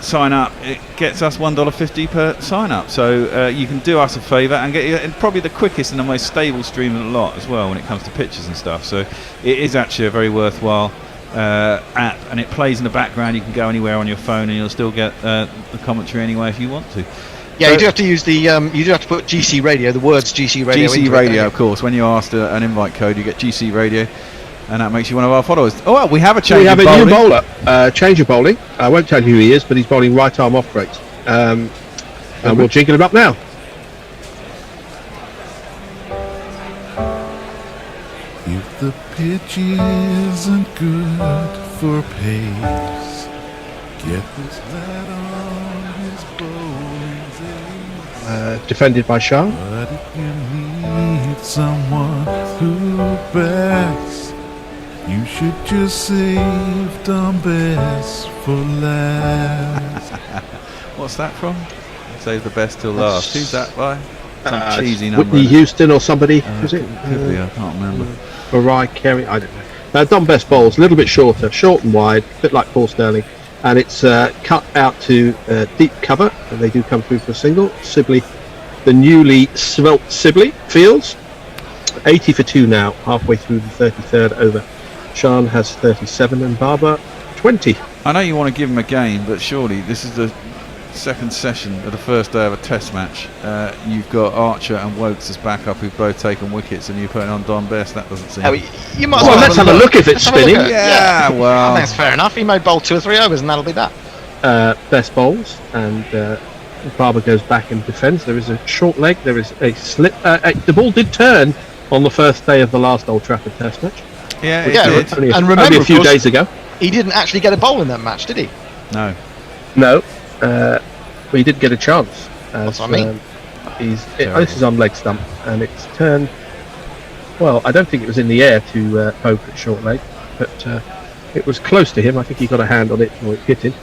[SPEAKER 4] sign up, it gets us $1.50 per sign up. So you can do us a favour and get probably the quickest and the most stable stream of the lot as well when it comes to pictures and stuff. So it is actually a very worthwhile app, and it plays in the background. You can go anywhere on your phone, and you'll still get the commentary anyway if you want to.
[SPEAKER 3] Yeah, so you do have to use the. You do have to put GC Radio, the words GC Radio.
[SPEAKER 4] GC Radio, of course. When you asked an invite code, you get GC Radio, and that makes you one of our followers. Oh well, we have a change.
[SPEAKER 1] We have a new bowler, change of bowling. I won't tell you who he is, but he's bowling right arm off breaks. And we'll jingle him up now.
[SPEAKER 7] If the pitch isn't good for pace, get this lad on his bowling.
[SPEAKER 1] Defended by Shah.
[SPEAKER 7] But if you need someone who backs, you should just save Dumb Best for last.
[SPEAKER 4] What's that from? Save the best till last. Who's that by? Some cheesy number.
[SPEAKER 1] Whitney Houston or somebody, is it?
[SPEAKER 4] Could be, I can't remember.
[SPEAKER 1] Mariah Carey, I don't know. Dumb Best bowls, a little bit shorter, short and wide, a bit like Paul Sterling. And it's cut out to deep cover, and they do come through for a single. Sibley, the newly svelte Sibley, fields 80 for 2 now, halfway through the 33rd over. Sean has 37 and Barber 20.
[SPEAKER 4] I know you want to give him a game, but surely this is the second session of the first day of a test match. You've got Archer and Wokes as backup, who've both taken wickets, and you're putting on Don Best. That doesn't seem...
[SPEAKER 3] You might
[SPEAKER 1] well, let's have a look if it's spinning.
[SPEAKER 3] Yeah,
[SPEAKER 4] well...
[SPEAKER 3] That's fair enough. He may bowl 2 or 3 overs, and that'll be that.
[SPEAKER 1] Best bowls, and Barber goes back and defends. There is a short leg, there is a slip. The ball did turn on the first day of the last Old Trafford test match.
[SPEAKER 4] Yeah, it did.
[SPEAKER 1] Only a few days ago.
[SPEAKER 3] He didn't actually get a bowl in that match, did he?
[SPEAKER 4] No.
[SPEAKER 1] No. Well, he did get a chance.
[SPEAKER 3] That's what I mean.
[SPEAKER 1] This is on leg stump, and it's turned. Well, I don't think it was in the air to poke at short leg, but it was close to him. I think he got a hand on it, or it hit him.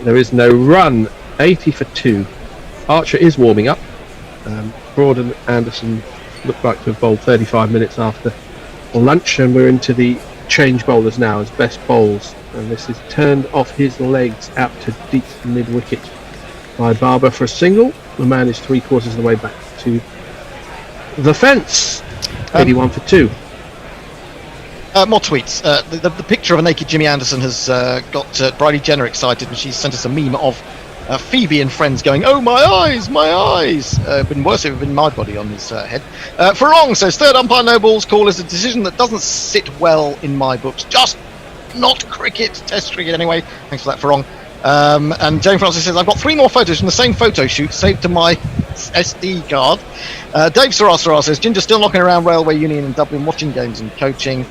[SPEAKER 1] There is no run. 80 for 2. Archer is warming up. Broad and Anderson look like to have bowled 35 minutes after lunch, and we're into the change bowlers now as Best bowls, and this is turned off his legs out to deep mid wicket by Barber for a single. The man is 3/4 of the way back to the fence. 81 for 2.
[SPEAKER 3] More tweets. The picture of a naked Jimmy Anderson has got Bridie Jenner excited, and she sent us a meme of Phoebe and friends going, "Oh, my eyes, my eyes." Been worse if it had been my body on his head. Farong says, third umpire no balls call is a decision that doesn't sit well in my books. Just not cricket, test cricket anyway. Thanks for that, Farong. And Jane Francis says, I've got 3 more photos from the same photo shoot saved to my SD card. Dave Sarah says, Ginger still knocking around Railway Union in Dublin, watching games and coaching.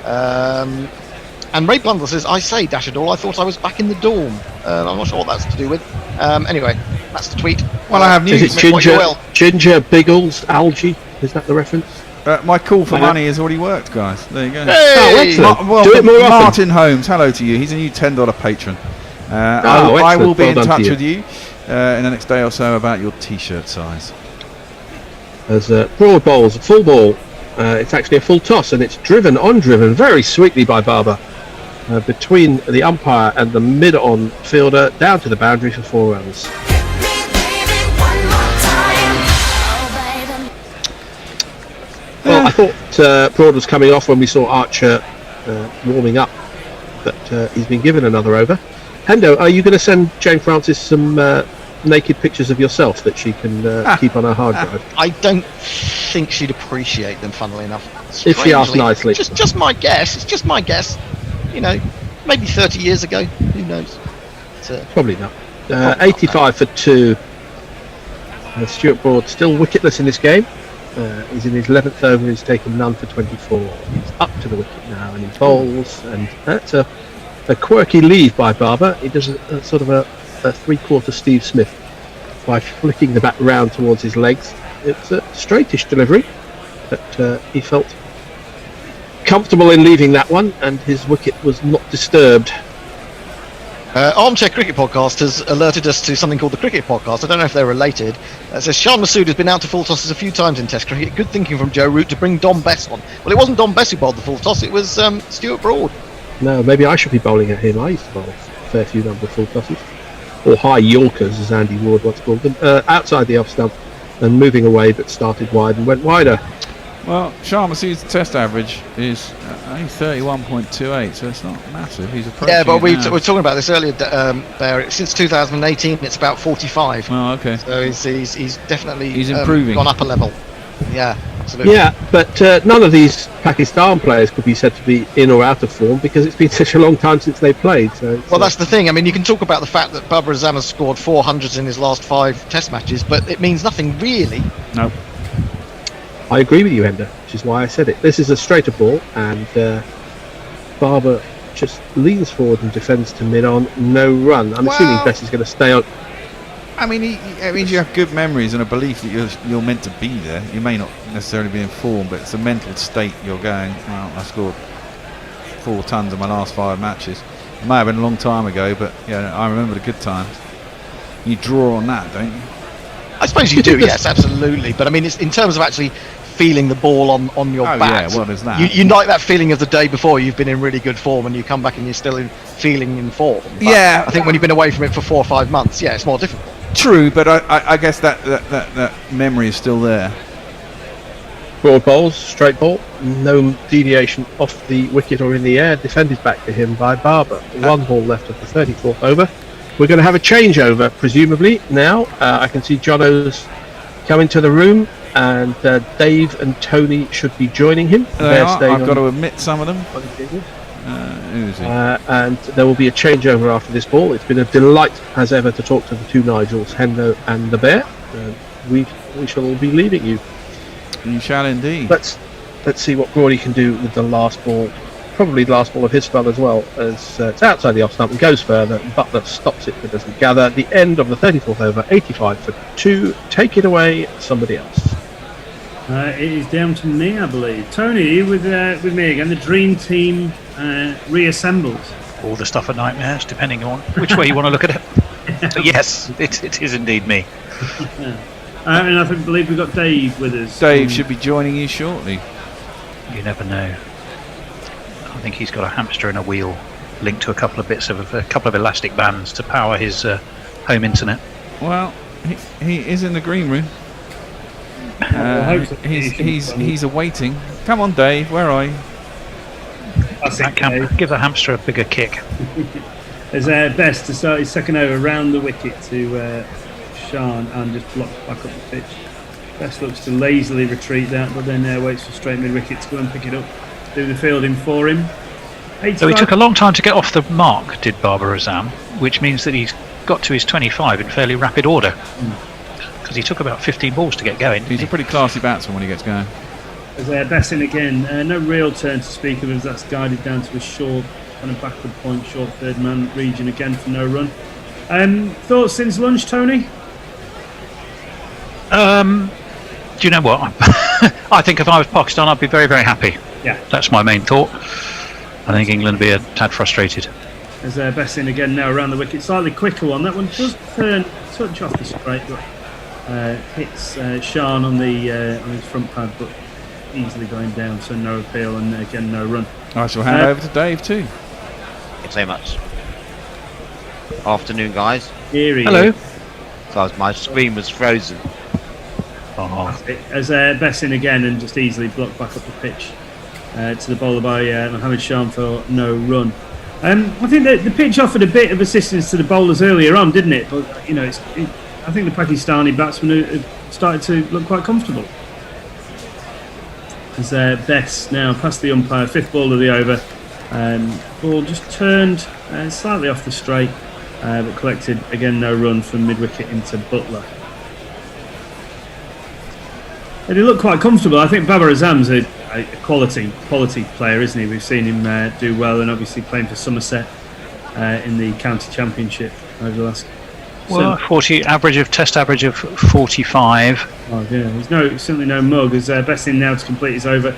[SPEAKER 3] And Ray Blundell says, I say, Dashador, I thought I was back in the dorm. I'm not sure what that's to do with. Anyway, that's the tweet.
[SPEAKER 4] Well, I have news.
[SPEAKER 1] Is it Ginger Biggles, Algae? Is that the reference?
[SPEAKER 4] My call for money has already worked, guys. There you go.
[SPEAKER 3] Hey!
[SPEAKER 1] Oh, excellent.
[SPEAKER 4] Well,
[SPEAKER 1] do it more
[SPEAKER 4] Martin
[SPEAKER 1] often.
[SPEAKER 4] Holmes, hello to you. He's a new $10 patron. I will be in touch with you in the next day or so about your t-shirt size.
[SPEAKER 1] There's broad bowls, full ball. It's actually a full toss, and it's driven very sweetly by Barber between the umpire and the mid-on fielder down to the boundary for 4 runs. Well, I thought Broad was coming off when we saw Archer warming up, but he's been given another over. Hendo, are you going to send Jane Francis some naked pictures of yourself that she can keep on her hard drive?
[SPEAKER 3] I don't think she'd appreciate them, funnily enough.
[SPEAKER 1] If she asked nicely.
[SPEAKER 3] Just my guess. It's just my guess. You know, maybe 30 years ago. Who knows?
[SPEAKER 1] Probably not. 85 for 2. Stuart Broad still wicketless in this game. He's in his 11th over. He's taken none for 24. He's up to the wicket now, and he bowls. And that's a quirky leave by Barber. He does a sort of a 3/4 Steve Smith. by flicking the bat round towards his legs. It's a straightish delivery, but he felt comfortable in leaving that one, and his wicket was not disturbed.
[SPEAKER 3] Armchair Cricket Podcast has alerted us to something called the Cricket Podcast. I don't know if they're related. It says Shan Masood has been out to full tosses a few times in Test cricket. Good thinking from Joe Root to bring Dom Bess on. Well, it wasn't Dom Bess who bowled the full toss, it was Stuart Broad.
[SPEAKER 1] No, maybe I should be bowling at him. I used to bowl a fair few number of full tosses, or high Yorkers as Andy Ward once called them, outside the off stump and moving away, but started wide and went wider.
[SPEAKER 4] Well, Shan Masood's test average is only 31.28, so it's not massive. He's approaching.
[SPEAKER 3] Yeah, but we
[SPEAKER 4] now.
[SPEAKER 3] were talking about this earlier, Bear. Since 2018, it's about 45.
[SPEAKER 4] Oh, okay.
[SPEAKER 3] So he's definitely
[SPEAKER 4] improving.
[SPEAKER 3] Gone up a level. Yeah, absolutely.
[SPEAKER 1] Yeah, but none of these Pakistan players could be said to be in or out of form because it's been such a long time since they played. So
[SPEAKER 3] that's the thing. I mean, you can talk about the fact that Babar Azam has scored 400s in his last 5 Test matches, but it means nothing really.
[SPEAKER 4] No.
[SPEAKER 1] I agree with you, Ender, which is why I said it. This is a straighter ball, and Barber just leans forward and defends to mid-on, no run. I'm assuming Bess is going to stay on.
[SPEAKER 4] I mean, it means you have good memories and a belief that you're meant to be there. You may not necessarily be in form, but it's a mental state you're going, well, I scored 4 tons in my last 5 matches. It may have been a long time ago, but yeah, I remember the good times. You draw on that, don't you?
[SPEAKER 3] I suppose you do, yes, absolutely. But I mean, it's in terms of actually feeling the ball on your bat.
[SPEAKER 4] Yeah, what is that?
[SPEAKER 3] You like that feeling of the day before you've been in really good form and you come back and you're still feeling in form. But
[SPEAKER 4] yeah.
[SPEAKER 3] I think when you've been away from it for 4 or 5 months, yeah, it's more difficult.
[SPEAKER 4] True, but I guess that memory is still there.
[SPEAKER 1] Broad bowls, straight ball, no deviation off the wicket or in the air, defended back to him by Barber. 1 ball left of the 34th over. We're going to have a changeover, presumably, now. I can see Jono's coming to the room, and Dave and Tony should be joining him.
[SPEAKER 4] I've got to admit some of them. Who's he?
[SPEAKER 1] And there will be a changeover after this ball. It's been a delight, as ever, to talk to the 2 Nigels, Hendo and the Bear. We shall all be leaving you.
[SPEAKER 4] You shall indeed.
[SPEAKER 1] Let's see what Broady can do with the last ball. Probably the last ball of his spell as well, as it's outside the off stump and goes further. Butler stops it but doesn't gather. The end of the 34th over, 85 for 2. Take it away, somebody else.
[SPEAKER 11] It is down to me, I believe. Tony, with me again. The dream team reassembled.
[SPEAKER 2] All the stuff are nightmares, depending on which way you want to look at it. But yes, it is indeed me.
[SPEAKER 11] And I believe we've got Dave with us.
[SPEAKER 4] Dave should be joining you shortly.
[SPEAKER 2] You never know. I think he's got a hamster and a wheel linked to a couple of elastic bands to power his home internet.
[SPEAKER 4] Well, he is in the green room. He's awaiting. Come on, Dave. Where are you?
[SPEAKER 2] Give the hamster a bigger kick.
[SPEAKER 11] As Best to start his second over round the wicket to Shan and just blocks back up the pitch. Best looks to lazily retreat that, but then waits for straight mid wicket to go and pick it up. Do the fielding for him.
[SPEAKER 2] So he took a long time to get off the mark, did Babar Azam, which means that he's got to his 25 in fairly rapid order. Because he took about 15 balls to get going.
[SPEAKER 4] He's a pretty classy batsman when he gets going.
[SPEAKER 11] As Bessin again, no real turn to speak of as that's guided down to a short kind of backward point, short third man region again for no run. Thoughts since lunch, Tony?
[SPEAKER 2] Do you know what? I think if I was Pakistan, I'd be very, very happy.
[SPEAKER 11] Yeah.
[SPEAKER 2] That's my main thought. I think England would be a tad frustrated.
[SPEAKER 11] As Bessin again now around the wicket, slightly quicker one. That one does turn touch off the straight, but hits Shan on his front pad, but easily going down, so no appeal and again no run.
[SPEAKER 4] I shall hand over to Dave too.
[SPEAKER 12] Thanks very much. Afternoon, guys.
[SPEAKER 2] Hello.
[SPEAKER 12] So my screen was frozen.
[SPEAKER 11] As Bessin again and just easily blocked back up the pitch to the bowler by Mohammed Shan for no run. I think that the pitch offered a bit of assistance to the bowlers earlier on, didn't it? But I think the Pakistani batsmen have started to look quite comfortable. As Bess now past the umpire, 5th ball of the over. Ball just turned slightly off the straight, but collected again no run from mid wicket into Butler. They look quite comfortable. I think Babar Azam's a quality player, isn't he? We've seen him do well, and obviously playing for Somerset in the county championship over the last
[SPEAKER 2] Well, 40 test average of 45.
[SPEAKER 11] Oh yeah, he's certainly no mug. As best thing now to complete his over.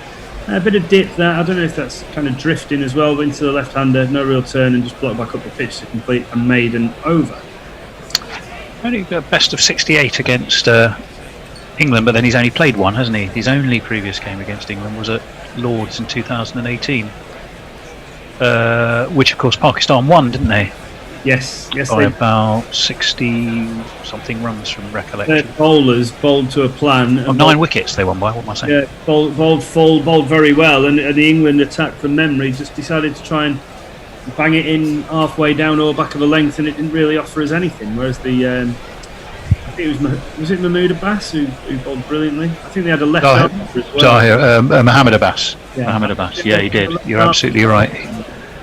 [SPEAKER 11] A bit of dip there. I don't know if that's kind of drifting as well, but into the left-hander, no real turn, and just block back up the pitch to complete a maiden over.
[SPEAKER 2] Only got best of 68 against England, but then he's only played one, hasn't he? His only previous game against England was at Lords in 2018, which of course Pakistan won, didn't they?
[SPEAKER 11] Yes,
[SPEAKER 2] by about 60-something runs from recollection.
[SPEAKER 11] Bowlers bowled to a plan.
[SPEAKER 2] 9 wickets they won by, what am I saying?
[SPEAKER 11] Yeah, bowled very well, and the England attack from memory just decided to try and bang it in halfway down or back of a length, and it didn't really offer us anything. Whereas the, I think it was it Mahmood Abbas who bowled brilliantly? I think they had a left arm as well.
[SPEAKER 2] Mohammed Abbas.
[SPEAKER 11] Yeah.
[SPEAKER 2] Mohammed Abbas, yeah, he did. You're absolutely right.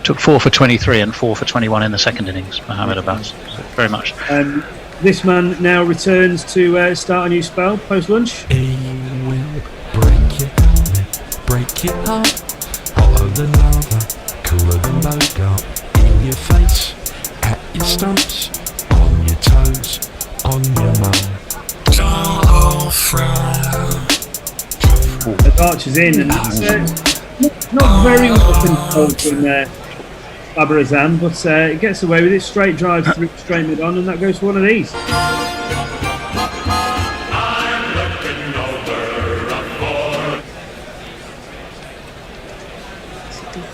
[SPEAKER 2] Took 4 for 23 and 4 for 21 in the second innings, Mohammed Abbas. So very much.
[SPEAKER 11] This man now returns to start a new spell post-lunch.
[SPEAKER 13] He will break it up, hotter than lava, cooler than bogart, in your face, at your stumps, on your toes, on your mum.
[SPEAKER 11] The Archer's in, and it's not very well controlled from Babar Azam, but he gets away with it. Straight drive through, straight mid on, and that goes for one of these.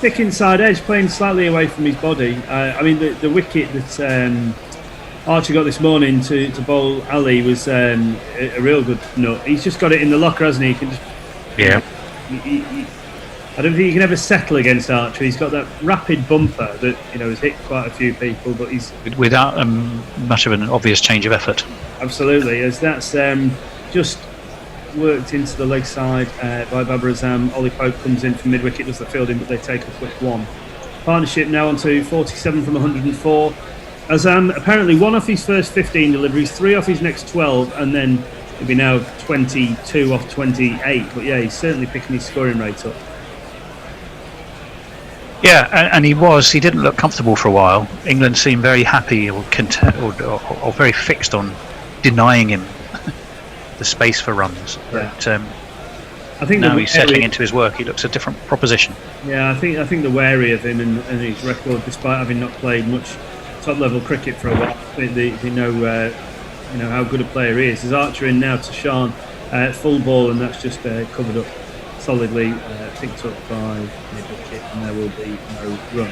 [SPEAKER 11] Thick inside edge, playing slightly away from his body. I mean, the wicket that Archer got this morning to bowl Ali was a real good nut. He's just got it in the locker, hasn't he? He can just, I don't think he can ever settle against Archer. He's got that rapid bumper that has hit quite a few people, but he's
[SPEAKER 2] without much of an obvious change of effort.
[SPEAKER 11] Absolutely, as that's just worked into the leg side by Babar Azam. Ollie Pope comes in from mid-wicket, does the fielding, but they take a quick one. Partnership now on to 47 from 104. Azam apparently 1 off his first 15 deliveries, 3 off his next 12, and then he'll be now 22 off 28. But yeah, he's certainly picking his scoring rate up.
[SPEAKER 2] Yeah, and he didn't look comfortable for a while. England seemed very happy or content or very fixed on denying him the space for runs.
[SPEAKER 11] Yeah.
[SPEAKER 2] But
[SPEAKER 11] I think
[SPEAKER 2] now he's settling into his work. He looks a different proposition.
[SPEAKER 11] Yeah, I think they're wary of him and his record, despite having not played much top-level cricket for a while. I think they know how good a player he is. There's Archer in now to Sean, full ball, and that's just covered up solidly, picked up by mid-wicket, and there will be no run.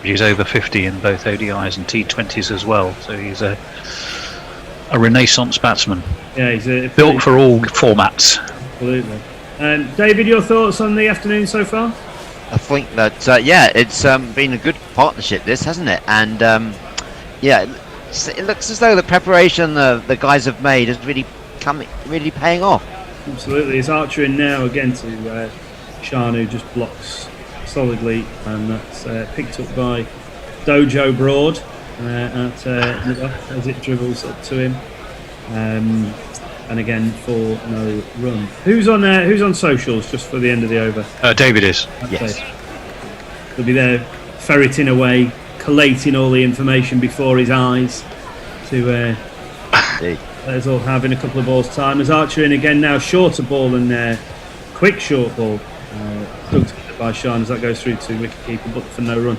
[SPEAKER 2] He's over 50 in both ODIs and T20s as well, so he's a renaissance batsman.
[SPEAKER 11] Yeah, he's
[SPEAKER 2] built for all formats.
[SPEAKER 11] Absolutely. David, your thoughts on the afternoon so far?
[SPEAKER 12] I think that it's been a good partnership, this, hasn't it? And it looks as though the preparation the guys have made is really paying off.
[SPEAKER 11] Absolutely. It's Archer in now again to Shan, who just blocks solidly, and that's picked up by Dojo Broad as it dribbles up to him, and again for no run. Who's on socials just for the end of the over?
[SPEAKER 2] David is.
[SPEAKER 12] Yes.
[SPEAKER 11] He'll be there ferreting away, collating all the information before his eyes to let us all have in a couple of balls' time. As Archer in again now, shorter ball and quick short ball. Dug by Sean as that goes through to wicketkeeper, but for no run.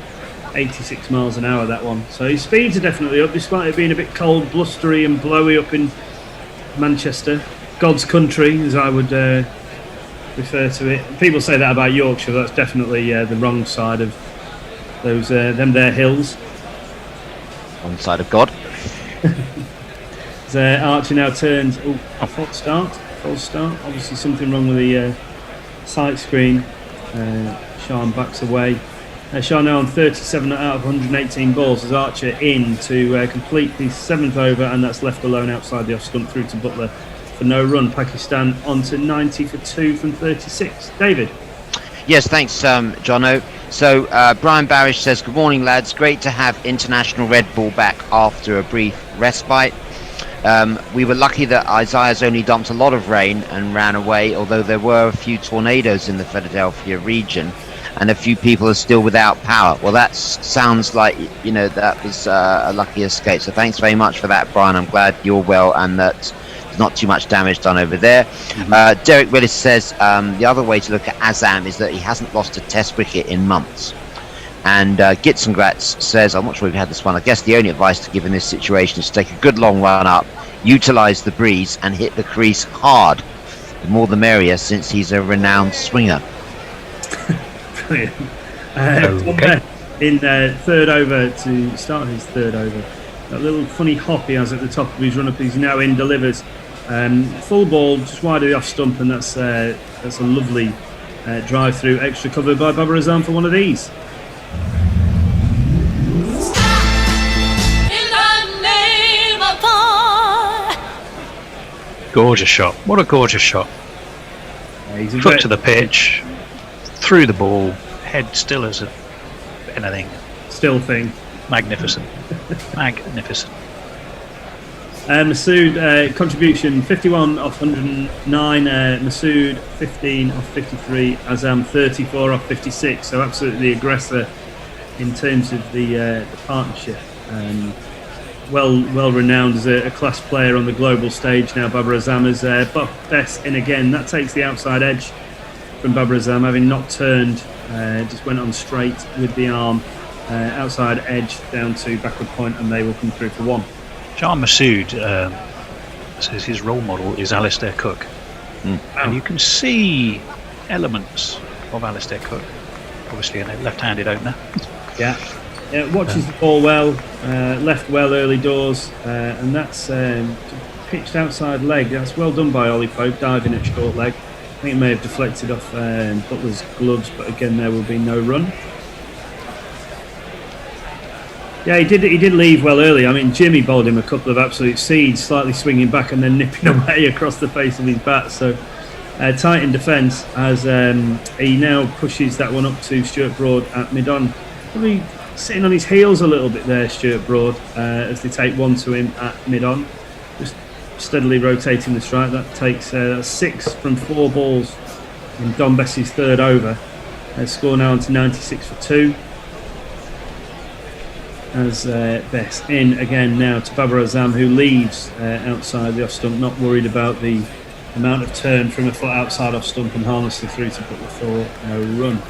[SPEAKER 11] 86 miles an hour that one. So his speeds are definitely up, despite it being a bit cold, blustery and blowy up in Manchester. God's country, as I would refer to it. People say that about Yorkshire, but that's definitely the wrong side of those there hills.
[SPEAKER 12] On the side of God.
[SPEAKER 11] Archer now turns. False start. Obviously something wrong with the sight screen. Sean backs away. Sean now on 37 out of 118 balls as Archer in to complete the 7th over, and that's left alone outside the off stump through to Butler for no run. Pakistan on to 90 for 2 from 36. David.
[SPEAKER 12] Yes, thanks, Jono. So Brian Barish says, good morning, lads. Great to have international red ball back after a brief respite. We were lucky that Isaiah's only dumped a lot of rain and ran away, although there were a few tornadoes in the Philadelphia region. and a few people are still without power. Well, that sounds like, you know, that was a lucky escape. So thanks very much for that, Brian. I'm glad you're well and that there's not too much damage done over there. Derek Willis says the other way to look at Azam is that he hasn't lost a test wicket in months. And Gits and Grats says, I'm not sure we've had this one, I guess the only advice to give in this situation is to take a good long run up, utilise the breeze and hit the crease hard. The more the merrier, since he's a renowned swinger.
[SPEAKER 11] Brilliant. In third over to start his third over. That little funny hop he has at the top of his run up, he's now in, delivers. Full ball, just wide of the off stump, and that's a lovely drive through, extra cover by Babar Azam for one of these.
[SPEAKER 2] Gorgeous shot. What a gorgeous shot. Foot to the pitch, through the ball, head still as anything.
[SPEAKER 11] Still thing.
[SPEAKER 2] Magnificent. Magnificent.
[SPEAKER 11] Masood, contribution 51 off 109. Masood 15 off 53. Azam 34 off 56. So absolutely the aggressor in terms of the partnership. Well renowned as a class player on the global stage now. Babar Azam is buffed Bess in again. That takes the outside edge from Babar Azam, having not turned, just went on straight with the arm, outside edge down to backward point, and they will come through for one.
[SPEAKER 2] Jan Masood says his role model is Alistair Cook, and you can see elements of Alistair Cook, obviously a left-handed opener.
[SPEAKER 11] Yeah, watches the ball well, left well early doors, and that's pitched outside leg. That's well done by Ollie Pope, diving at short leg. I think it may have deflected off Butler's gloves, but again there will be no run. Yeah, he did leave well early. I mean, Jimmy bowled him a couple of absolute seeds, slightly swinging back and then nipping away across the face of his bat. So tight in defence as he now pushes that one up to Stuart Broad at mid-on. Probably sitting on his heels a little bit there, Stuart Broad, as they take one to him at mid-on. Just steadily rotating the strike. That takes 6 from 4 balls in Don Bess's third over. Score now on to 96 for 2. As Bess in again now to Babar Azam, who leaves outside the off stump, not worried about the amount of turn from a foot outside off stump, and harnessing through to Butler for no run.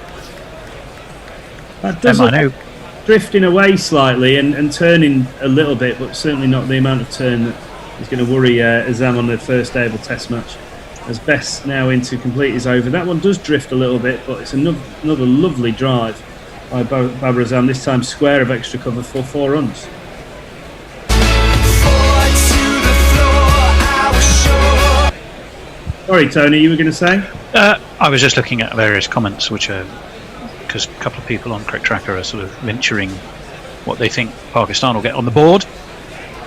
[SPEAKER 11] That does look drifting away slightly and turning a little bit, but certainly not the amount of turn that is going to worry Azam on the first day of the test match. As Bess now in to complete his over. That one does drift a little bit, but it's another lovely drive by Babar Azam, this time square of extra cover for 4 runs. Sorry, Tony, you were going to say?
[SPEAKER 2] I was just looking at various comments, which are because a couple of people on Cricket Tracker are sort of venturing what they think Pakistan will get on the board,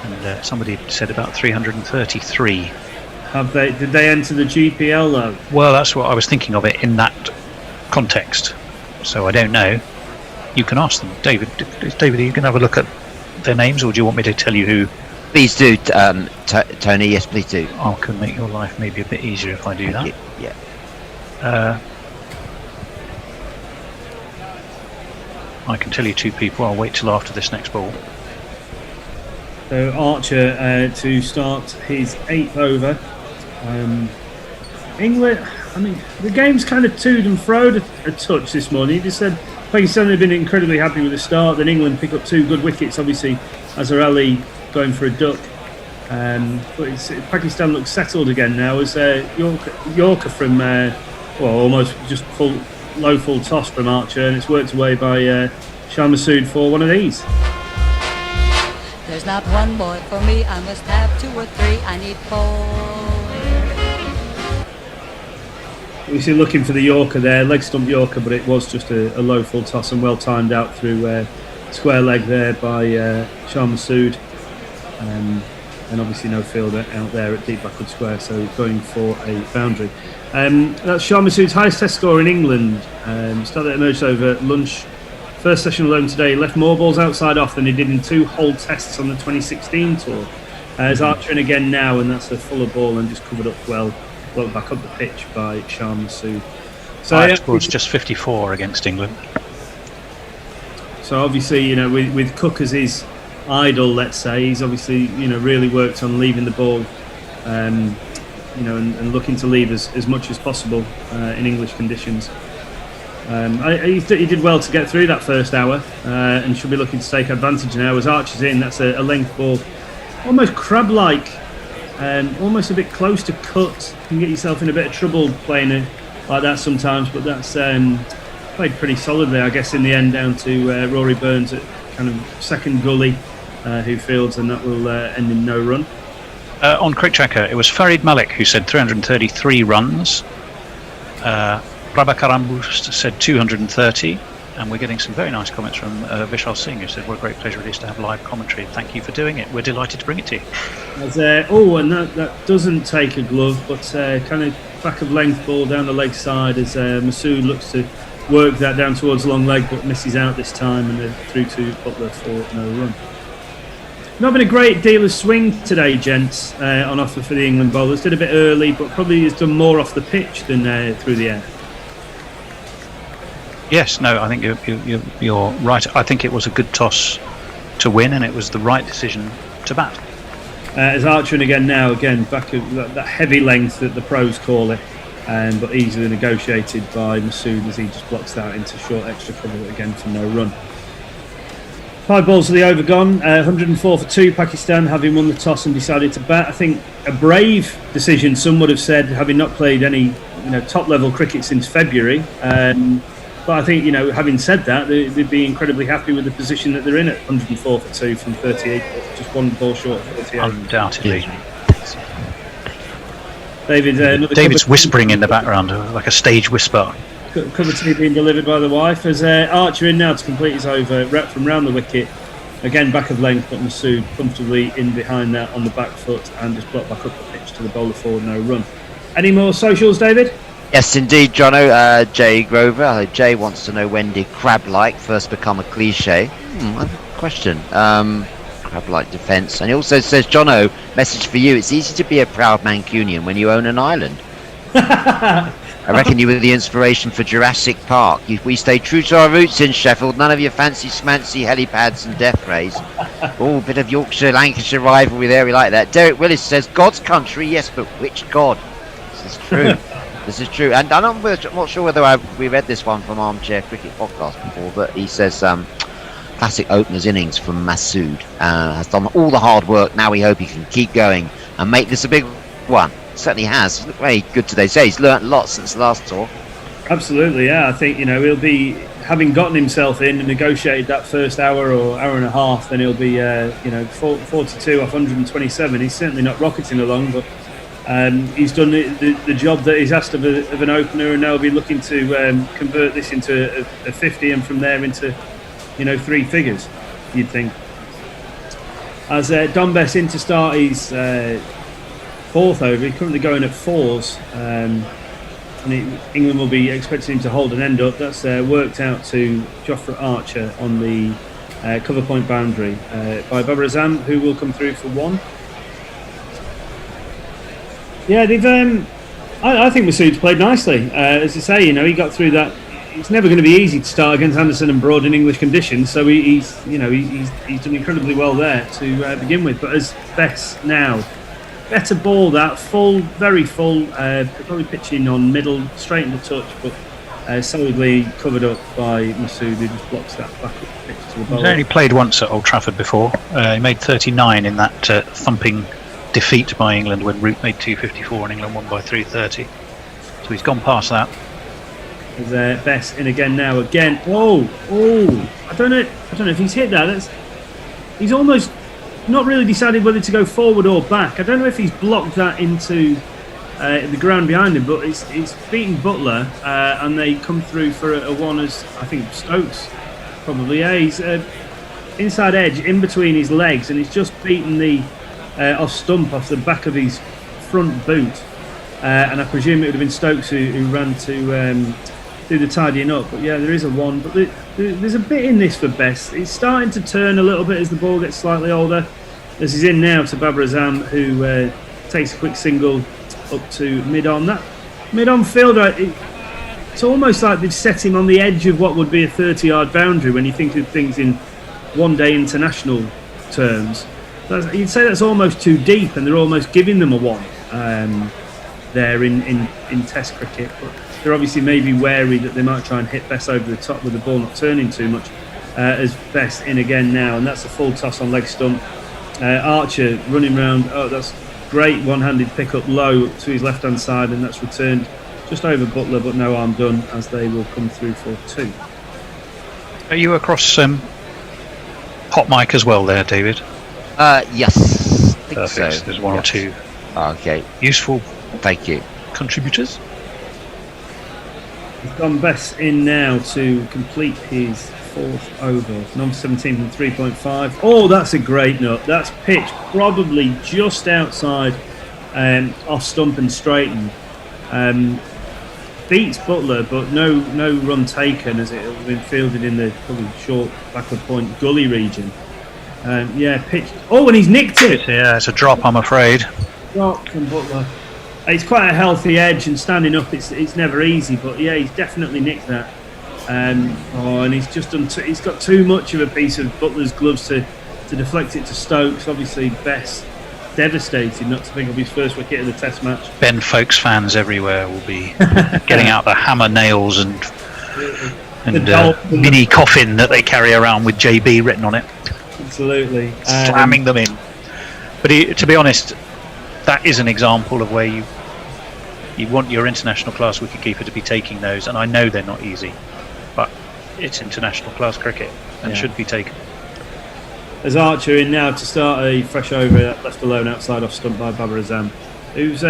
[SPEAKER 2] and somebody said about 333.
[SPEAKER 11] Have they? Did they enter the GPL though?
[SPEAKER 2] Well, that's what I was thinking of it in that context. So I don't know. You can ask them, David. David, you can have a look at their names, or do you want me to tell you who?
[SPEAKER 12] Please do, Tony. Yes, please do.
[SPEAKER 2] I can make your life maybe a bit easier if I do that.
[SPEAKER 12] Yeah.
[SPEAKER 2] I can tell you 2 people. I'll wait till after this next ball.
[SPEAKER 11] So Archer to start his 8th over. England. I mean, the game's kind of toed and froed a touch this morning. He just said Pakistan have been incredibly happy with the start. Then England pick up 2 good wickets. Obviously, Azhar Ali going for a duck. But Pakistan looks settled again now as Yorker from almost just low full toss from Archer, and it's worked away by Shah Masood for one of these.
[SPEAKER 10] There's not one boy for me, I must have 2 or 3, I need 4.
[SPEAKER 11] We see looking for the Yorker there, leg stump Yorker, but it was just a low full toss and well timed out through square leg there by Shah Masood. And obviously no fielder out there at deep backward square, so going for a boundary. That's Shah Masood's highest test score in England. Start that emerged over lunch. First session alone today, left more balls outside off than he did in 2 whole tests on the 2016 tour. As Archer in again now, and that's a fuller ball and just covered up well, brought back up the pitch by Shah Masood.
[SPEAKER 2] Ajax scores just 54 against England.
[SPEAKER 11] So obviously, you know, with Cook as his idol, let's say, he's obviously, you know, really worked on leaving the ball, you know, and looking to leave as much as possible in English conditions. He did well to get through that first hour, and should be looking to take advantage now as Archer's in. That's a length ball, almost crab-like, almost a bit close to cut. You can get yourself in a bit of trouble playing it like that sometimes, but that's played pretty solidly, I guess, in the end, down to Rory Burns at kind of second gully, who fields, and that will end in no run.
[SPEAKER 2] On Crick Tracker, it was Farid Malik who said 333 runs. Prabhakar Ambust said 230, and we're getting some very nice comments from Vishal Singh, who said, what a great pleasure it is to have live commentary. Thank you for doing it. We're delighted to bring it to you.
[SPEAKER 11] And that doesn't take a glove, but kind of back of length ball down the leg side as Masood looks to work that down towards the long leg, but misses out this time, and through to Butler for no run. Not been a great deal of swing today, gents, on offer for the England bowlers. Did a bit early, but probably has done more off the pitch than through the air.
[SPEAKER 2] Yes, no, I think you're right. I think it was a good toss to win, and it was the right decision to bat.
[SPEAKER 11] As Archer again back of that heavy length that the pros call it, but easily negotiated by Masood as he just blocks that into short extra cover again for no run. 5 balls to the over gone, 104 for 2. Pakistan, having won the toss and decided to bat. I think a brave decision, some would have said, having not played any top level cricket since February. But I think, having said that, they'd be incredibly happy with the position that they're in at 104 for 2 from 38, just 1 ball short of 38.
[SPEAKER 2] Undoubtedly.
[SPEAKER 11] David's
[SPEAKER 2] whispering in the background, like a stage whisper.
[SPEAKER 11] Cover tea being delivered by the wife as Archer in now to complete his over, rep from round the wicket. Again, back of length, but Masood comfortably in behind that on the back foot and just blocked back up the pitch to the bowler forward, no run. Any more socials, David?
[SPEAKER 12] Yes, indeed, Jono. Jay Grover. Jay wants to know, when did crab-like first become a cliche? Question. Crab-like defence. And he also says, Jono, message for you. It's easy to be a proud Mancunian when you own an island. I reckon you were the inspiration for Jurassic Park. We stay true to our roots in Sheffield. None of your fancy smancy helipads and death rays. A bit of Yorkshire, Lancashire rivalry there. We like that. Derek Willis says, God's country, yes, but which God? This is true. This is true. And I'm not sure whether we read this one from Armchair Cricket Podcast before, but he says, classic opener's innings from Masood. Has done all the hard work. Now we hope he can keep going and make this a big one. Certainly has. He's looked very good today. So he's learnt a lot since the last tour.
[SPEAKER 11] Absolutely, yeah. I think he'll be, having gotten himself in and negotiated that first hour or hour and a half, then he'll be 42 off 127. He's certainly not rocketing along, but he's done the job that he's asked of an opener, and now he'll be looking to convert this into a 50 and from there into 3 figures, you'd think. As Don Bess in to start his 4th over, he's currently going at 4s, and England will be expecting him to hold an end up. That's worked out to Jofra Archer on the cover point boundary by Babar Azam, who will come through for 1. Yeah, they've. I think Masood's played nicely. As I say, he got through that. It's never going to be easy to start against Anderson and Broad in English conditions, so he's done incredibly well there to begin with. But as Bess now. Better ball, that full, very full, probably pitching on middle, straight in the touch, but solidly covered up by Masood, who just blocks that back up the pitch to the bowler.
[SPEAKER 2] He's only played once at Old Trafford before. He made 39 in that thumping defeat by England when Root made 254 and England won by 330. So he's gone past that.
[SPEAKER 11] There's Bess in again now. Again, I don't know if he's hit that. He's almost not really decided whether to go forward or back. I don't know if he's blocked that into the ground behind him, but it's beaten Butler, and they come through for a 1 as I think Stokes probably. Yeah, he's inside edge in between his legs, and he's just beaten the off stump off the back of his front boot, and I presume it would have been Stokes who ran to do the tidying up. But yeah, there is a 1, but there's a bit in this for Bess. It's starting to turn a little bit as the ball gets slightly older. As he's in now to Babar Azam, who takes a quick single up to mid-on. That mid-on fielder, it's almost like they've set him on the edge of what would be a 30-yard boundary when you think of things in one-day international terms. You'd say that's almost too deep, and they're almost giving them a one there in Test cricket. But they're obviously maybe wary that they might try and hit Bess over the top with the ball not turning too much. As Bess in again now, and that's a full toss on leg stump. Archer running round. Oh, that's great one-handed pick up low to his left-hand side, and that's returned just over Butler, but no harm done as they will come through for 2.
[SPEAKER 2] Are you across hot mic as well there, David?
[SPEAKER 12] Yes.
[SPEAKER 2] Perfect.
[SPEAKER 12] So.
[SPEAKER 2] There's one or two.
[SPEAKER 12] Okay.
[SPEAKER 2] Useful.
[SPEAKER 12] Thank you.
[SPEAKER 2] Contributors.
[SPEAKER 11] He's gone Bess in now to complete his 4th over. Number 17 from 3.5. Oh, that's a great nut. That's pitched probably just outside off stump and straightened. Beats Butler, but no run taken as it has been fielded in the probably short backward point gully region. Pitched. Oh, and he's nicked it.
[SPEAKER 2] Yeah, it's a drop, I'm afraid.
[SPEAKER 11] Drop from Butler. It's quite a healthy edge, and standing up, it's never easy. But yeah, he's definitely nicked that. And he's just done. He's got too much of a piece of Butler's gloves to deflect it to Stokes. Obviously, Bess devastated not to pick up his first wicket of the Test match.
[SPEAKER 2] Ben Folkes fans everywhere will be getting out the hammer nails and mini coffin that they carry around with JB written on it.
[SPEAKER 11] Absolutely.
[SPEAKER 2] Slamming them in. But to be honest, that is an example of where you want your international class wicketkeeper to be taking those, and I know they're not easy, but it's international class cricket and should be taken.
[SPEAKER 11] As Archer in now to start a fresh over, left alone outside off stump by Babar Azam, who's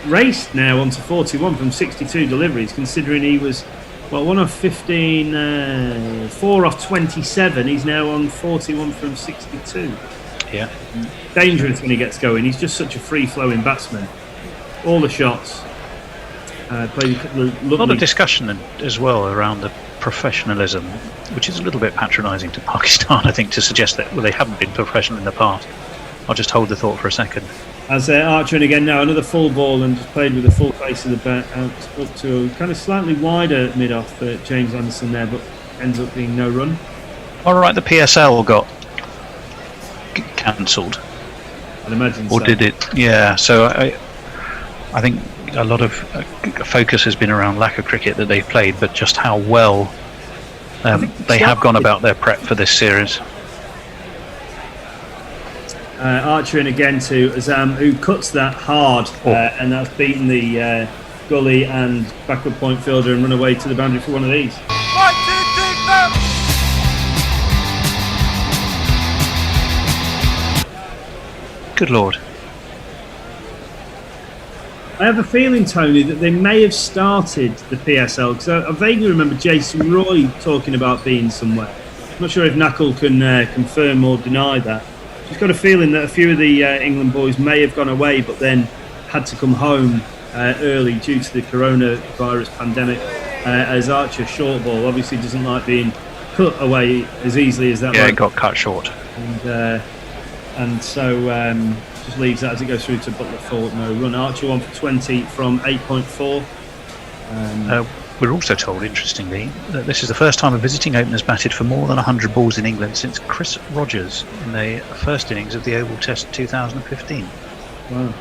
[SPEAKER 11] raced now onto 41 from 62 deliveries, considering he was 1 off 15, 4 off 27. He's now on 41 from 62.
[SPEAKER 2] Yeah.
[SPEAKER 11] Dangerous when he gets going. He's just such a free-flowing batsman. All the shots. Played a
[SPEAKER 2] lot of discussion as well around the professionalism, which is a little bit patronising to Pakistan, I think, to suggest that they haven't been professional in the past. I'll just hold the thought for a second.
[SPEAKER 11] As Archer in again now, another full ball, and just played with the full face of the bat up to a kind of slightly wider mid-off for James Anderson there, but ends up being no run.
[SPEAKER 2] All right, the PSL got cancelled.
[SPEAKER 11] I'd imagine
[SPEAKER 2] or
[SPEAKER 11] so.
[SPEAKER 2] Did it? Yeah, so I think a lot of focus has been around lack of cricket that they've played, but just how well they have gone about their prep for this series.
[SPEAKER 11] Archer in again to Azam, who cuts that hard, and that's beaten the gully and backward point fielder and run away to the boundary for one of these.
[SPEAKER 8] 1, 2, 3, 4.
[SPEAKER 2] Good Lord.
[SPEAKER 11] I have a feeling, Tony, that they may have started the PSL, because I vaguely remember Jason Roy talking about being somewhere. I'm not sure if Knuckle can confirm or deny that. Just got a feeling that a few of the England boys may have gone away, but then had to come home early due to the coronavirus pandemic. As Archer short ball obviously doesn't like being cut away as easily as that.
[SPEAKER 2] Yeah, it got cut short.
[SPEAKER 11] And so just leaves that as it goes through to Butler for no run. Archer 1 for 20 from 8.4.
[SPEAKER 2] We're also told, interestingly, that this is the first time a visiting opener has batted for more than 100 balls in England since Chris Rogers in the first innings of the Oval Test 2015.
[SPEAKER 11] Wow.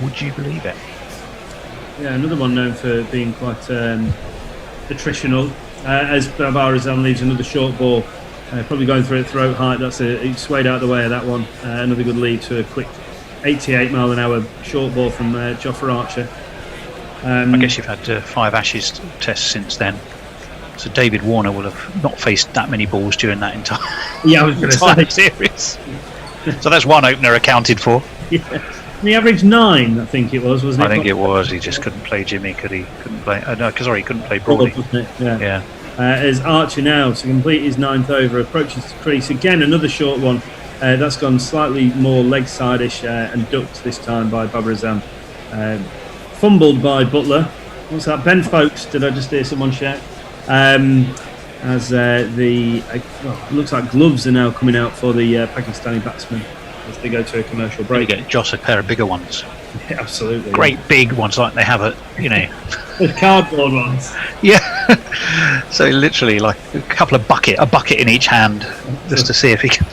[SPEAKER 2] Would you believe it?
[SPEAKER 11] Yeah, another one known for being quite attritional. As Babar Azam leaves another short ball, probably going through at throat height. He swayed out of the way of that one. Another good lead to a quick 88 mile an hour short ball from Jofra Archer.
[SPEAKER 2] I guess you've had 5 Ashes tests since then, so David Warner will have not faced that many balls during that entire series. So that's one opener accounted for.
[SPEAKER 11] Yeah. And he averaged 9, I think it was, wasn't it?
[SPEAKER 2] I think it was. He just couldn't play Jimmy, could he? Couldn't play. He couldn't play Broadley.
[SPEAKER 11] Yeah. As Archer now to complete his 9th over approaches the crease again, another short one. That's gone slightly more leg side-ish and ducked this time by Babar Azam. Fumbled by Butler. What's that? Ben Folkes, did I just hear someone shout? As looks like gloves are now coming out for the Pakistani batsman. as they go to a commercial break.
[SPEAKER 2] Get Joss a pair of bigger ones.
[SPEAKER 11] Yeah, absolutely.
[SPEAKER 2] Great big ones like they have at,
[SPEAKER 11] the cardboard ones.
[SPEAKER 2] Yeah. So literally like a bucket in each hand, just to see if he can,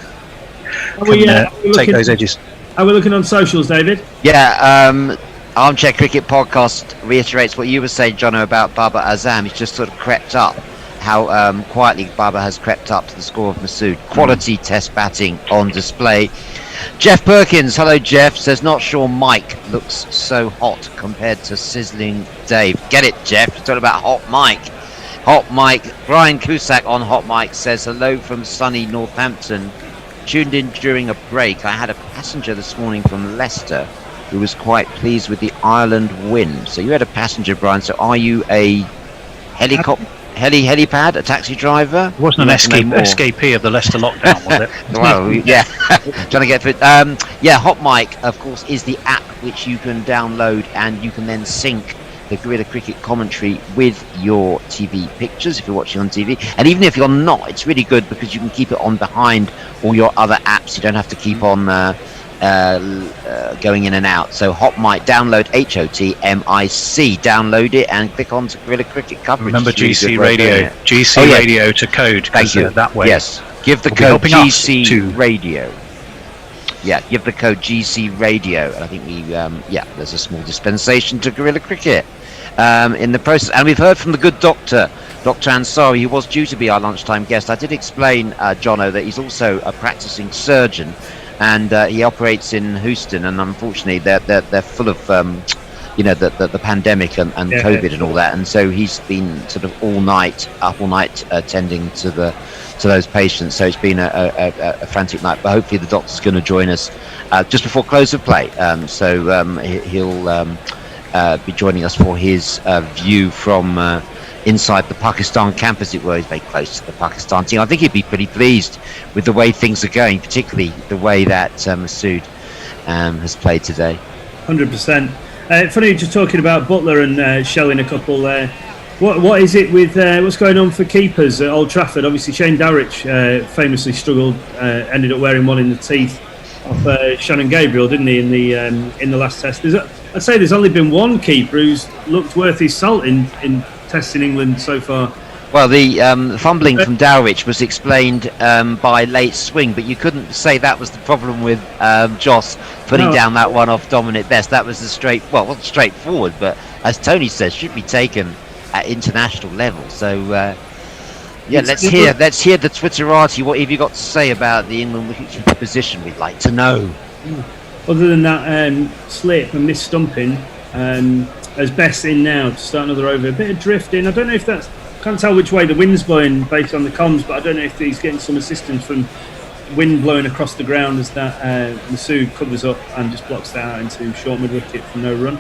[SPEAKER 2] take those edges.
[SPEAKER 11] Are we looking on socials, David?
[SPEAKER 12] Yeah, Armchair Cricket Podcast reiterates what you were saying, Jono, about Babar Azam. He's just sort of crept up. How quietly Babar has crept up to the score of Masood. Quality test batting on display. Jeff Perkins, hello Jeff, says not sure Mike looks so hot compared to sizzling Dave. Get it, Jeff? You're talking about hot Mike. Hot Mike. Brian Cusack on hot Mike says hello from sunny Northampton. Tuned in during a break. I had a passenger this morning from Leicester who was quite pleased with the Ireland win. So you had a passenger, Brian. So are you a helipad, a taxi driver?
[SPEAKER 2] It wasn't an escapee of the Leicester lockdown, was it?
[SPEAKER 12] Well, yeah. Trying to get through. Yeah, Hot Mic, of course, is the app which you can download, and you can then sync the Guerrilla Cricket commentary with your TV pictures if you're watching on TV. And even if you're not, it's really good because you can keep it on behind all your other apps. You don't have to keep on going in and out. So Hot Mic, download HOTMIC, download it and click on to Guerrilla Cricket coverage.
[SPEAKER 2] Remember GC Radio, Radio to code.
[SPEAKER 12] Thank you.
[SPEAKER 2] That way.
[SPEAKER 12] Yes, give the code GC Radio. Yeah, give the code GC Radio, and I think there's a small dispensation to Guerrilla Cricket in the process. And we've heard from the good doctor, Dr. Ansari, who was due to be our lunchtime guest. I did explain, Jono, that he's also a practicing surgeon, and he operates in Houston, and unfortunately they're full of the pandemic and COVID and all that, and so he's been sort of up all night attending to those patients. So it's been a frantic night, but hopefully the doctor's going to join us just before close of play. He'll be joining us for his view from inside the Pakistan camp, as it were. He's very close to the Pakistan team. I think he'd be pretty pleased with the way things are going, particularly the way that Masood has played today.
[SPEAKER 11] 100%. Funny, just talking about Butler and shelling a couple there. What is it with what's going on for keepers at Old Trafford? Obviously, Shane Darrich famously struggled, ended up wearing one in the teeth of Shannon Gabriel, didn't he, in the last test? I'd say there's only been one keeper who's looked worth his salt in tests in England so far.
[SPEAKER 12] Well, the fumbling from Dowrich was explained by late swing, but you couldn't say that was the problem with Joss putting down that one off Dominic Best. That was wasn't straightforward, but as Tony says, should be taken at international level. So, let's hear the Twitterati. What have you got to say about the England wicketkeeper position? We'd like to know.
[SPEAKER 11] Other than that slip and mis-stumping, as Best in now to start another over. A bit of drifting. I don't know if that's... Can't tell which way the wind's blowing based on the comms, but I don't know if he's getting some assistance from wind blowing across the ground as that Masood covers up and just blocks that out into short mid-wicket for no run.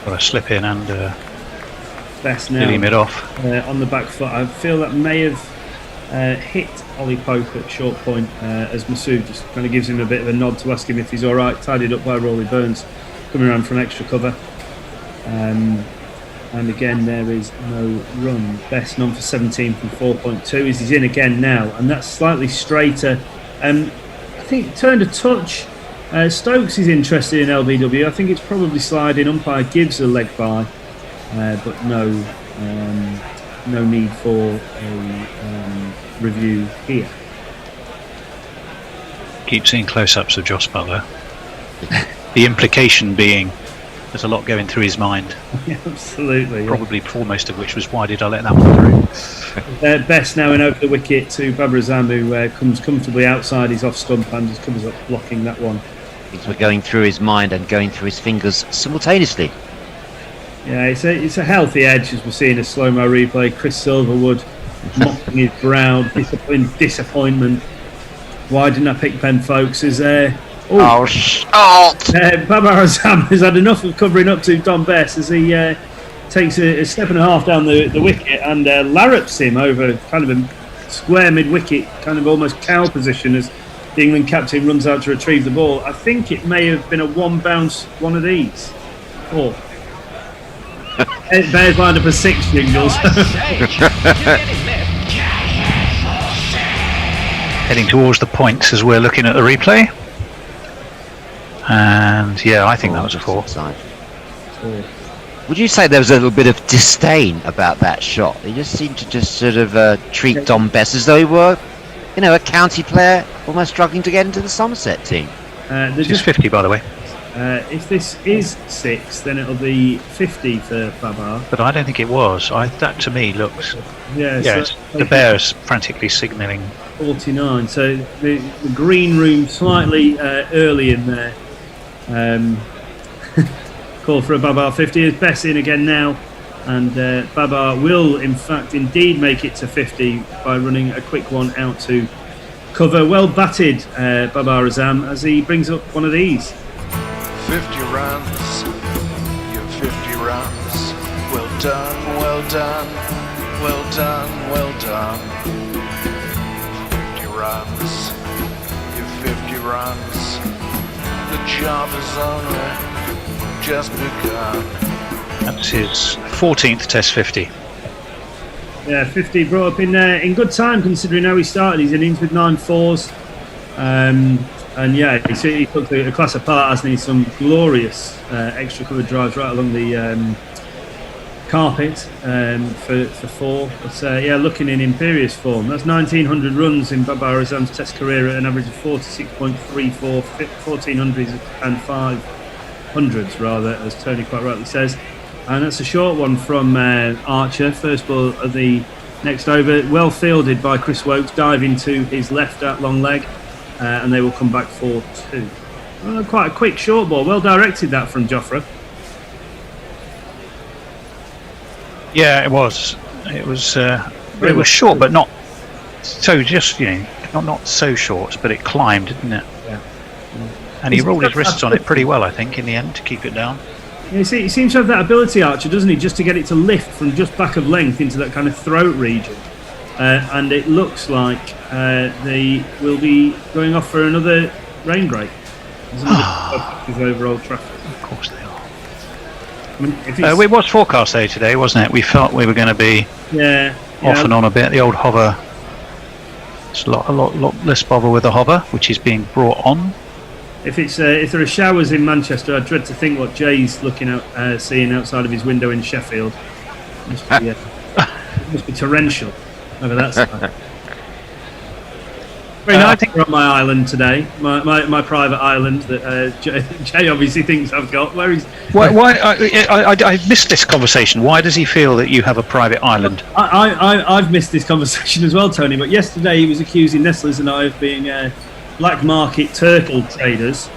[SPEAKER 2] Got a slip in and
[SPEAKER 11] Best now
[SPEAKER 2] mid-off.
[SPEAKER 11] On the back foot. I feel that may have hit Ollie Pope at short point as Masood just kind of gives him a bit of a nod to ask him if he's alright, tidied up by Rolly Burns coming around from extra cover. And again there is no run. Best none for 17 from 4.2 as he's in again now, and that's slightly straighter. I think it turned a touch. Stokes is interested in LBW. I think it's probably sliding. Umpire gives a leg by, but no need for a review here.
[SPEAKER 2] Keep seeing close-ups of Joss Butler. The implication being there's a lot going through his mind.
[SPEAKER 11] Yeah, absolutely.
[SPEAKER 2] Probably foremost of which was, why did I let that one through?
[SPEAKER 11] Best now in over the wicket to Babar Azam, who comes comfortably outside his off stump and just comes up blocking that one.
[SPEAKER 12] Things were going through his mind and going through his fingers simultaneously.
[SPEAKER 11] Yeah, it's a healthy edge as we're seeing a slow-mo replay. Chris Silverwood mopping his brow, disappointment. Why didn't I pick Ben Folkes? Is there?
[SPEAKER 12] Babar
[SPEAKER 11] Azam has had enough of covering up to Don Best as he takes a step and a half down the wicket and larrups him over kind of a square mid-wicket, kind of almost cow position as the England captain runs out to retrieve the ball. I think it may have been a one-bounce one of these. Bears lined up a 6 jingles.
[SPEAKER 2] Heading towards the points as we're looking at the replay. And yeah, I think that was a 4.
[SPEAKER 12] Would you say there was a little bit of disdain about that shot? He just seemed to just sort of treat Dom Bess as though he were, a county player almost struggling to get into the Somerset team.
[SPEAKER 2] This is 50, by the way.
[SPEAKER 11] If this is 6, then it'll be 50 for Babar.
[SPEAKER 2] But I don't think it was. That to me looks. Yes, the Bears frantically signalling
[SPEAKER 11] 49. So the green room slightly early in there. Call for a Babar 50. Is Bess in again now, and Babar will in fact indeed make it to 50 by running a quick one out to cover. Well batted, Babar Azam, as he brings up one of these.
[SPEAKER 14] 50 runs, your 50 runs. Well done, well done, well done, well done. 50 runs, your 50 runs. The job is only just begun.
[SPEAKER 2] That's his 14th Test 50.
[SPEAKER 11] Yeah, 50 brought up in good time considering how he started his innings with 9 4s. And yeah, he took a class apart, hasn't he? Some glorious extra covered drives right along the carpet for 4. But yeah, looking in imperious form. That's 1,900 runs in Babar Azam's Test career at an average of 46.34, 1,400s and 500s rather, as Tony quite rightly says. And that's a short one from Archer. First ball of the next over, well fielded by Chris Wokes, diving to his left at long leg. And they will come back for 2. Well, quite a quick short ball. Well directed that from Jofra.
[SPEAKER 2] Yeah, it was. It was short, but not so. Just not so short, but it climbed, didn't it?
[SPEAKER 11] Yeah.
[SPEAKER 2] And he rolled his wrists on it pretty well, I think, in the end to keep it down.
[SPEAKER 11] Yeah, he seems to have that ability, Archer, doesn't he? Just to get it to lift from just back of length into that kind of throat region. And it looks like they will be going off for another rain break. Over Old Trafford.
[SPEAKER 2] Of course they are.
[SPEAKER 11] I mean,
[SPEAKER 2] it was forecast though today, wasn't it? We felt we were going to be off and on a bit. The old hover. It's a lot less bother with the hover, which is being brought on.
[SPEAKER 11] If there are showers in Manchester, I dread to think what Jay's looking out, seeing outside of his window in Sheffield. It must be torrential over that side. Very nice on my island today, my private island that Jay obviously thinks I've got. Why
[SPEAKER 2] I missed this conversation. Why does he feel that you have a private island?
[SPEAKER 11] I've missed this conversation as well, Tony. But yesterday he was accusing Nestlers and I of being black market turtle traders.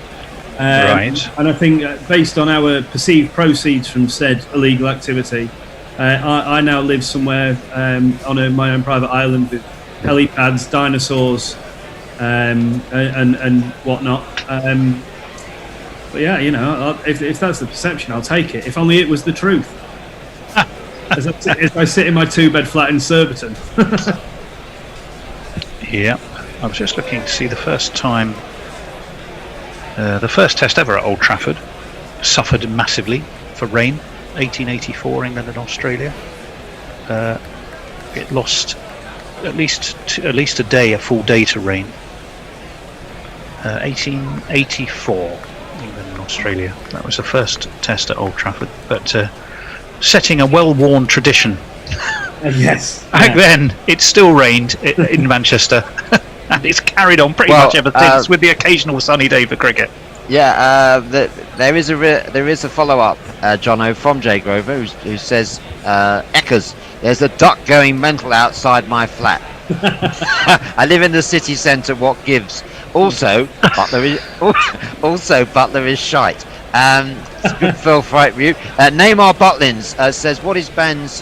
[SPEAKER 2] Right.
[SPEAKER 11] And I think based on our perceived proceeds from said illegal activity, I now live somewhere on my own private island with helipads, dinosaurs, and whatnot. But yeah, if that's the perception, I'll take it. If only it was the truth. as I sit in my 2-bed flat in Surbiton.
[SPEAKER 2] Yeah, I was just looking to see the first time, the first test ever at Old Trafford suffered massively for rain. 1884, England and Australia. It lost at least a day, a full day to rain. 1884, England and Australia. That was the first test at Old Trafford, but setting a well-worn tradition.
[SPEAKER 11] Yes.
[SPEAKER 2] Back then, it still rained in Manchester, and it's carried on pretty much ever since, with the occasional sunny day for cricket.
[SPEAKER 12] Yeah, there is a follow-up, Jono, from Jay Grover, who says, Eckers, there's a duck going mental outside my flat. I live in the city centre, what gives? Also, Butler is shite. It's a good filth right view. Neymar Butlins says, what is Ben's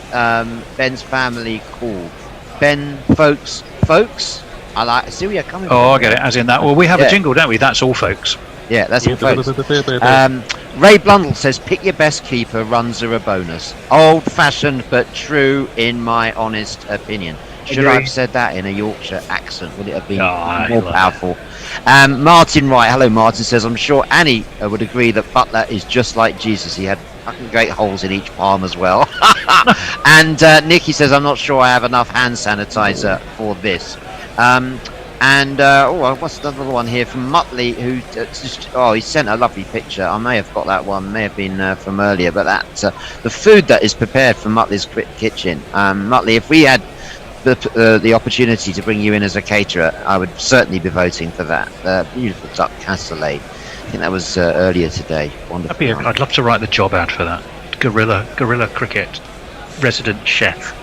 [SPEAKER 12] family called? Ben Folks? I see where you're coming from.
[SPEAKER 2] Oh, I get it, as in that. Well, we have a jingle, don't we? That's all, folks.
[SPEAKER 12] Yeah, that's all, folks. Ray Blundell says, pick your best keeper, runs are a bonus. Old-fashioned, but true, in my honest opinion. Should I have said that in a Yorkshire accent? Would it have been more powerful? Martin Wright, hello Martin, says, I'm sure Annie would agree that Butler is just like Jesus. He had fucking great holes in each palm as well. And Nicky says, I'm not sure I have enough hand sanitizer for this. And what's the other one here from Muttley? Who he sent a lovely picture. I may have got that one. May have been from earlier, but that's the food that is prepared from Muttley's kitchen. Muttley, if we had the opportunity to bring you in as a caterer, I would certainly be voting for that. Beautiful duck cassoulet. I think that was earlier today. Wonderful.
[SPEAKER 2] I'd love to write the job ad for that. Gorilla cricket resident chef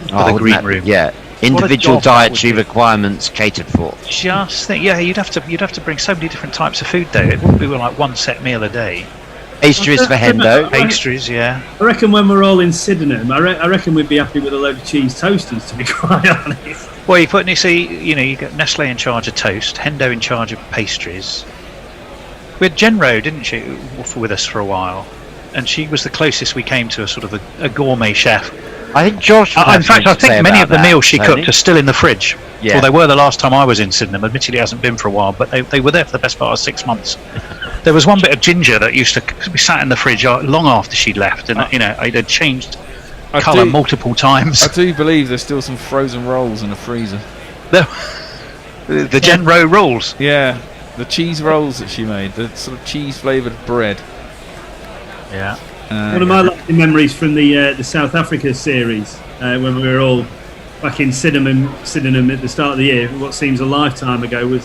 [SPEAKER 2] for the green room.
[SPEAKER 12] Yeah. Individual dietary requirements catered for.
[SPEAKER 2] Just think, you'd have to bring so many different types of food there. It wouldn't be like one set meal a day.
[SPEAKER 12] Pastries for Hendo.
[SPEAKER 2] Pastries, yeah.
[SPEAKER 11] I reckon when we're all in Sydenham, I reckon we'd be happy with a load of cheese toasties, to be quite honest.
[SPEAKER 2] Well, you got Nestle in charge of toast, Hendo in charge of pastries. We had Genro, didn't she, with us for a while, and she was the closest we came to a sort of a gourmet chef.
[SPEAKER 12] I think Josh.
[SPEAKER 2] In fact, I think many of the meals she cooked are still in the fridge.
[SPEAKER 12] Yeah.
[SPEAKER 2] Well, they were the last time I was in Sydenham. Admittedly, it hasn't been for a while, but they were there for the best part of 6 months. There was one bit of ginger that used to be sat in the fridge long after she'd left, and it had changed colour multiple times.
[SPEAKER 4] I do believe there's still some frozen rolls in the freezer.
[SPEAKER 2] The Genro rolls.
[SPEAKER 4] Yeah, the cheese rolls that she made, the sort of cheese flavoured bread.
[SPEAKER 2] Yeah.
[SPEAKER 11] One of my lasting memories from the South Africa series, when we were all back in Sydenham at the start of the year, what seems a lifetime ago, was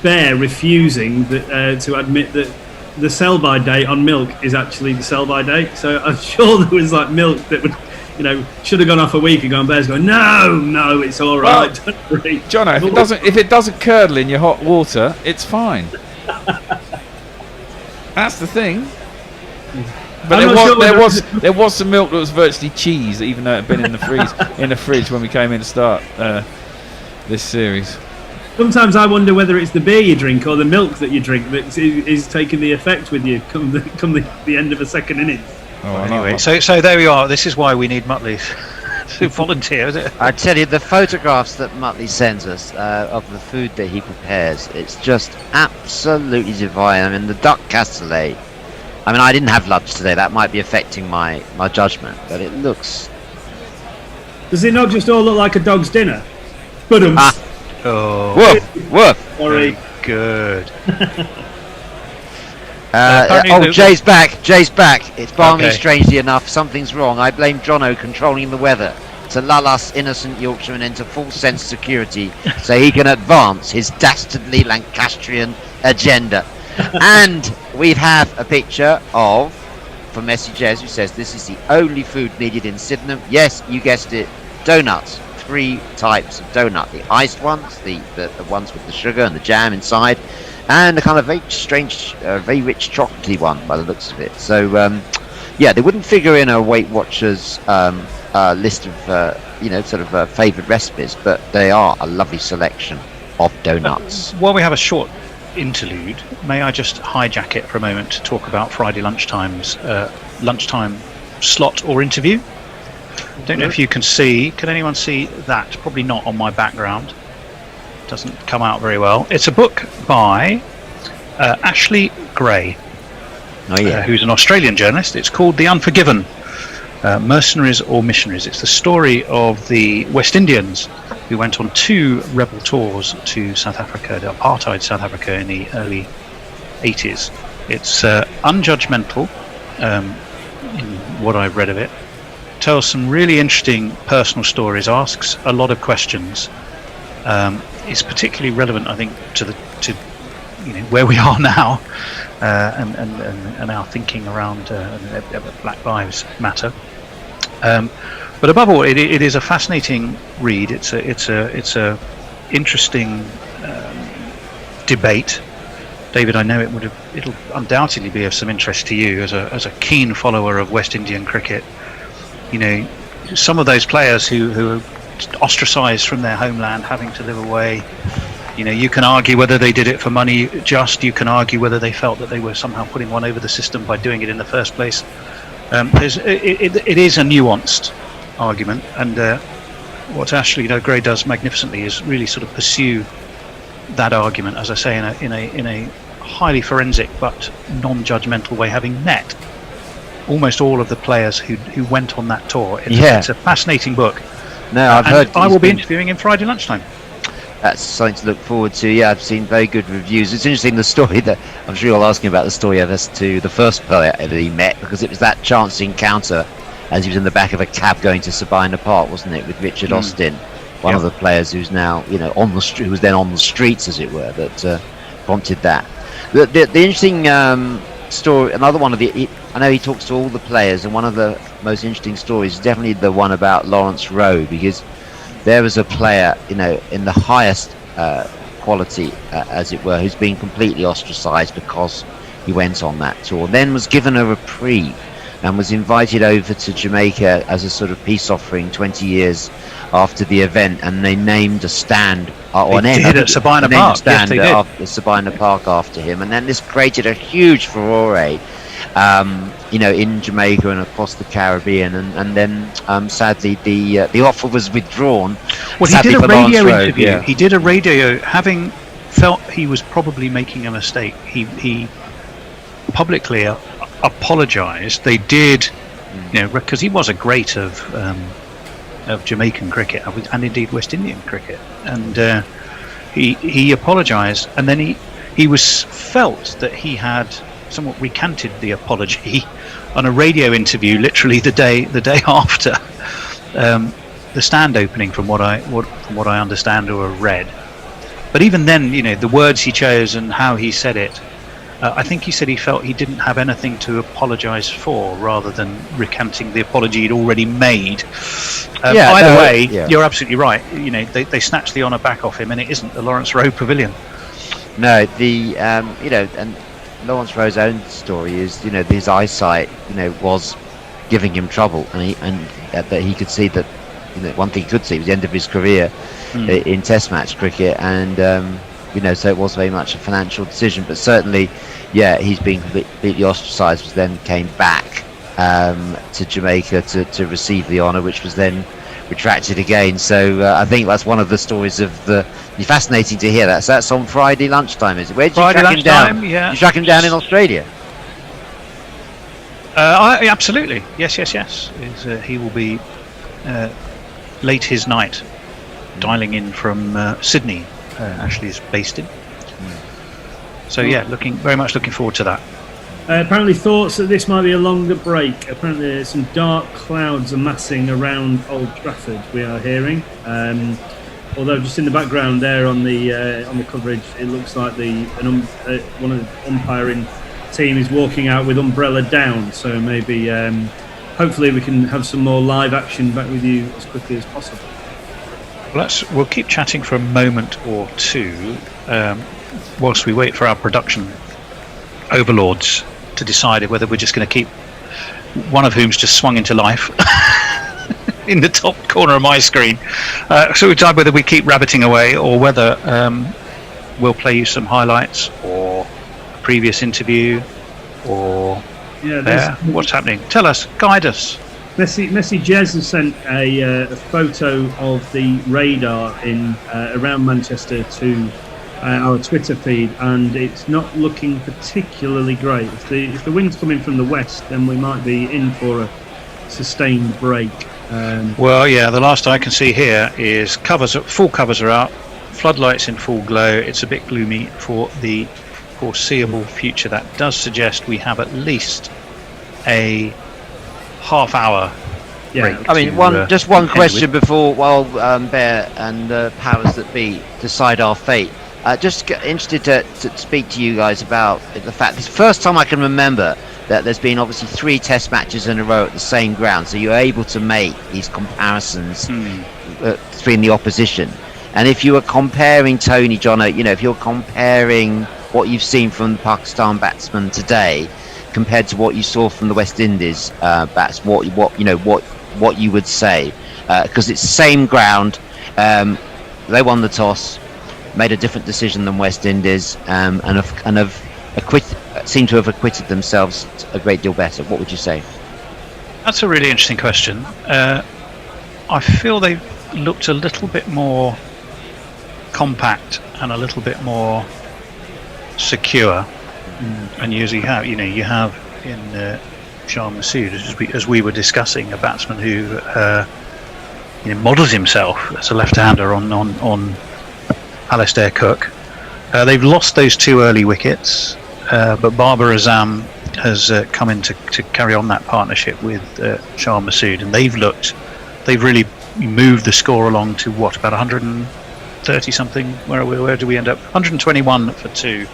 [SPEAKER 11] Bear refusing to admit that the sell-by date on milk is actually the sell-by date. So I'm sure there was like milk that would, should have gone off a week ago, and Bear's going, no, it's all right. Don't worry.
[SPEAKER 4] Jono, if it doesn't curdle in your hot water, it's fine. That's the thing. But there was some milk that was virtually cheese, even though it had been in the fridge when we came in to start this series.
[SPEAKER 11] Sometimes I wonder whether it's the beer you drink or the milk that you drink that is taking the effect with you come the end of a second innings.
[SPEAKER 2] Anyway, so there we are. This is why we need Muttley to volunteer, is it?
[SPEAKER 12] I tell you, the photographs that Muttley sends us of the food that he prepares, it's just absolutely divine. I mean, the duck cassoulet. I mean, I didn't have lunch today. That might be affecting my judgment, but it looks...
[SPEAKER 11] Does it not just all look like a dog's dinner?
[SPEAKER 12] Woof.
[SPEAKER 11] Sorry.
[SPEAKER 2] Good.
[SPEAKER 12] Jay's back. It's balmy, strangely enough. Something's wrong. I blame Jono controlling the weather to lull us innocent Yorkshiremen into false sense of security so he can advance his dastardly Lancastrian agenda. And we have a picture from Messi Jez, who says this is the only food needed in Sydenham. Yes, you guessed it, donuts. 3 types of donut: the iced ones, the ones with the sugar and the jam inside, and the kind of very strange, very rich chocolatey one by the looks of it. So they wouldn't figure in a Weight Watchers list of favoured recipes, but they are a lovely selection of donuts.
[SPEAKER 2] While we have a short interlude, may I just hijack it for a moment to talk about Friday lunchtime slot or interview? Don't know if you can see. Can anyone see that? Probably not on my background. Doesn't come out very well. It's a book by Ashley Gray, who's an Australian journalist. It's called The Unforgiven, Mercenaries or Missionaries. It's the story of the West Indians who went on 2 rebel tours to South Africa, the apartheid South Africa in the early 80s. It's unjudgmental in what I've read of it. Tells some really interesting personal stories, asks a lot of questions. It's particularly relevant, I think, to where we are now, and our thinking around Black Lives Matter. But above all, it is a fascinating read. It's a interesting debate. David, I know it'll undoubtedly be of some interest to you as a keen follower of West Indian cricket. Some of those players who are ostracised from their homeland, having to live away. You can argue whether they did it for money. You can argue whether they felt that they were somehow putting one over the system by doing it in the first place. It is a nuanced argument, and what Ashley Gray does magnificently is really sort of pursue that argument, as I say, in a highly forensic but non-judgmental way, having met almost all of the players who went on that tour. It's a fascinating book.
[SPEAKER 12] No, I've heard.
[SPEAKER 2] I will be interviewing him Friday lunchtime.
[SPEAKER 12] that's something to look forward to. Yeah, I've seen very good reviews. It's interesting, the story that I'm sure you're asking about, the story as to the first player that he met, because it was that chance encounter as he was in the back of a cab going to Sabina Park, wasn't it, with Richard Austin, one of the players who's now, on the who was then on the streets, as it were, that prompted that. The interesting story, another one of the, I know he talks to all the players, and one of the most interesting stories is definitely the one about Lawrence Rowe, because there was a player, in the highest quality, as it were, who's been completely ostracised because he went on that tour, then was given a reprieve and was invited over to Jamaica as a sort of peace offering 20 years after the event, and they named a stand
[SPEAKER 2] at Sabina Park.
[SPEAKER 12] Sabina Park after him, and then this created a huge furore, in Jamaica and across the Caribbean, and then sadly the offer was withdrawn.
[SPEAKER 2] Well, he did a radio interview. Yeah. He did a radio, having felt he was probably making a mistake. He publicly apologised. They did, because he was a great of Jamaican cricket and indeed West Indian cricket, and he apologised, and then he was felt that he had somewhat recanted the apology on a radio interview, literally the day after the stand opening, from what I understand or have read. But even then, the words he chose and how he said it, I think he said he felt he didn't have anything to apologise for, rather than recanting the apology he'd already made. Either way, you're absolutely right. They snatched the honour back off him, and it isn't the Lawrence Rowe Pavilion.
[SPEAKER 12] No, and Lawrence Rowe's own story is, his eyesight, was giving him trouble, and that he could see that, one thing he could see was the end of his career in Test match cricket, and so it was very much a financial decision. But certainly, he's been completely ostracised, then came back to Jamaica to receive the honour, which was then retracted again. So I think that's one of the stories of the. Be fascinating to hear that. So that's on Friday lunchtime, is it? Where did you track him down?
[SPEAKER 2] Yeah.
[SPEAKER 12] Did you track him down in Australia?
[SPEAKER 2] Absolutely. Yes. He will be late his night, dialing in from Sydney. Ashley is based in. So very much looking forward to that.
[SPEAKER 11] Apparently thoughts that this might be a longer break. Apparently there's some dark clouds amassing around Old Trafford, we are hearing. Although just in the background there on the coverage, it looks like one of the umpiring team is walking out with umbrella down. So maybe, hopefully, we can have some more live action back with you as quickly as possible.
[SPEAKER 2] We'll keep chatting for a moment or two, whilst we wait for our production overlords to decide whether we're just going to keep, one of whom's just swung into life. In the top corner of my screen, so we decide whether we keep rabbiting away or whether we'll play you some highlights or a previous interview or what's happening. Tell us, guide us.
[SPEAKER 11] Messi Jez has sent a photo of the radar in around Manchester to our Twitter feed, and it's not looking particularly great. If the wind's coming from the west, then we might be in for a sustained break.
[SPEAKER 2] The last I can see here is full covers are out, floodlights in full glow. It's a bit gloomy for the foreseeable future. That does suggest we have at least a half-hour break.
[SPEAKER 12] I mean, one question before, while Bear and the powers that be decide our fate. Just interested to speak to you guys about the fact this first time I can remember that there's been obviously 3 test matches in a row at the same ground, so you're able to make these comparisons between the opposition. And if you were comparing Tony, Jono, if you're comparing what you've seen from the Pakistan batsman today compared to what you saw from the West Indies bats, what you would say, because it's the same ground. They won the toss, made a different decision than West Indies, and seem to have acquitted themselves a great deal better. What would you say?
[SPEAKER 2] That's a really interesting question. I feel they've looked a little bit more compact and a little bit more secure, and usually you have in Shah Masood, as we were discussing, a batsman who models himself as a left-hander on Alastair Cook. They've lost those 2 early wickets, but Babar Azam has come in to carry on that partnership with Shah Massoud, and they've really moved the score along to what, about 130 something? Where do we end up? 121 for 2.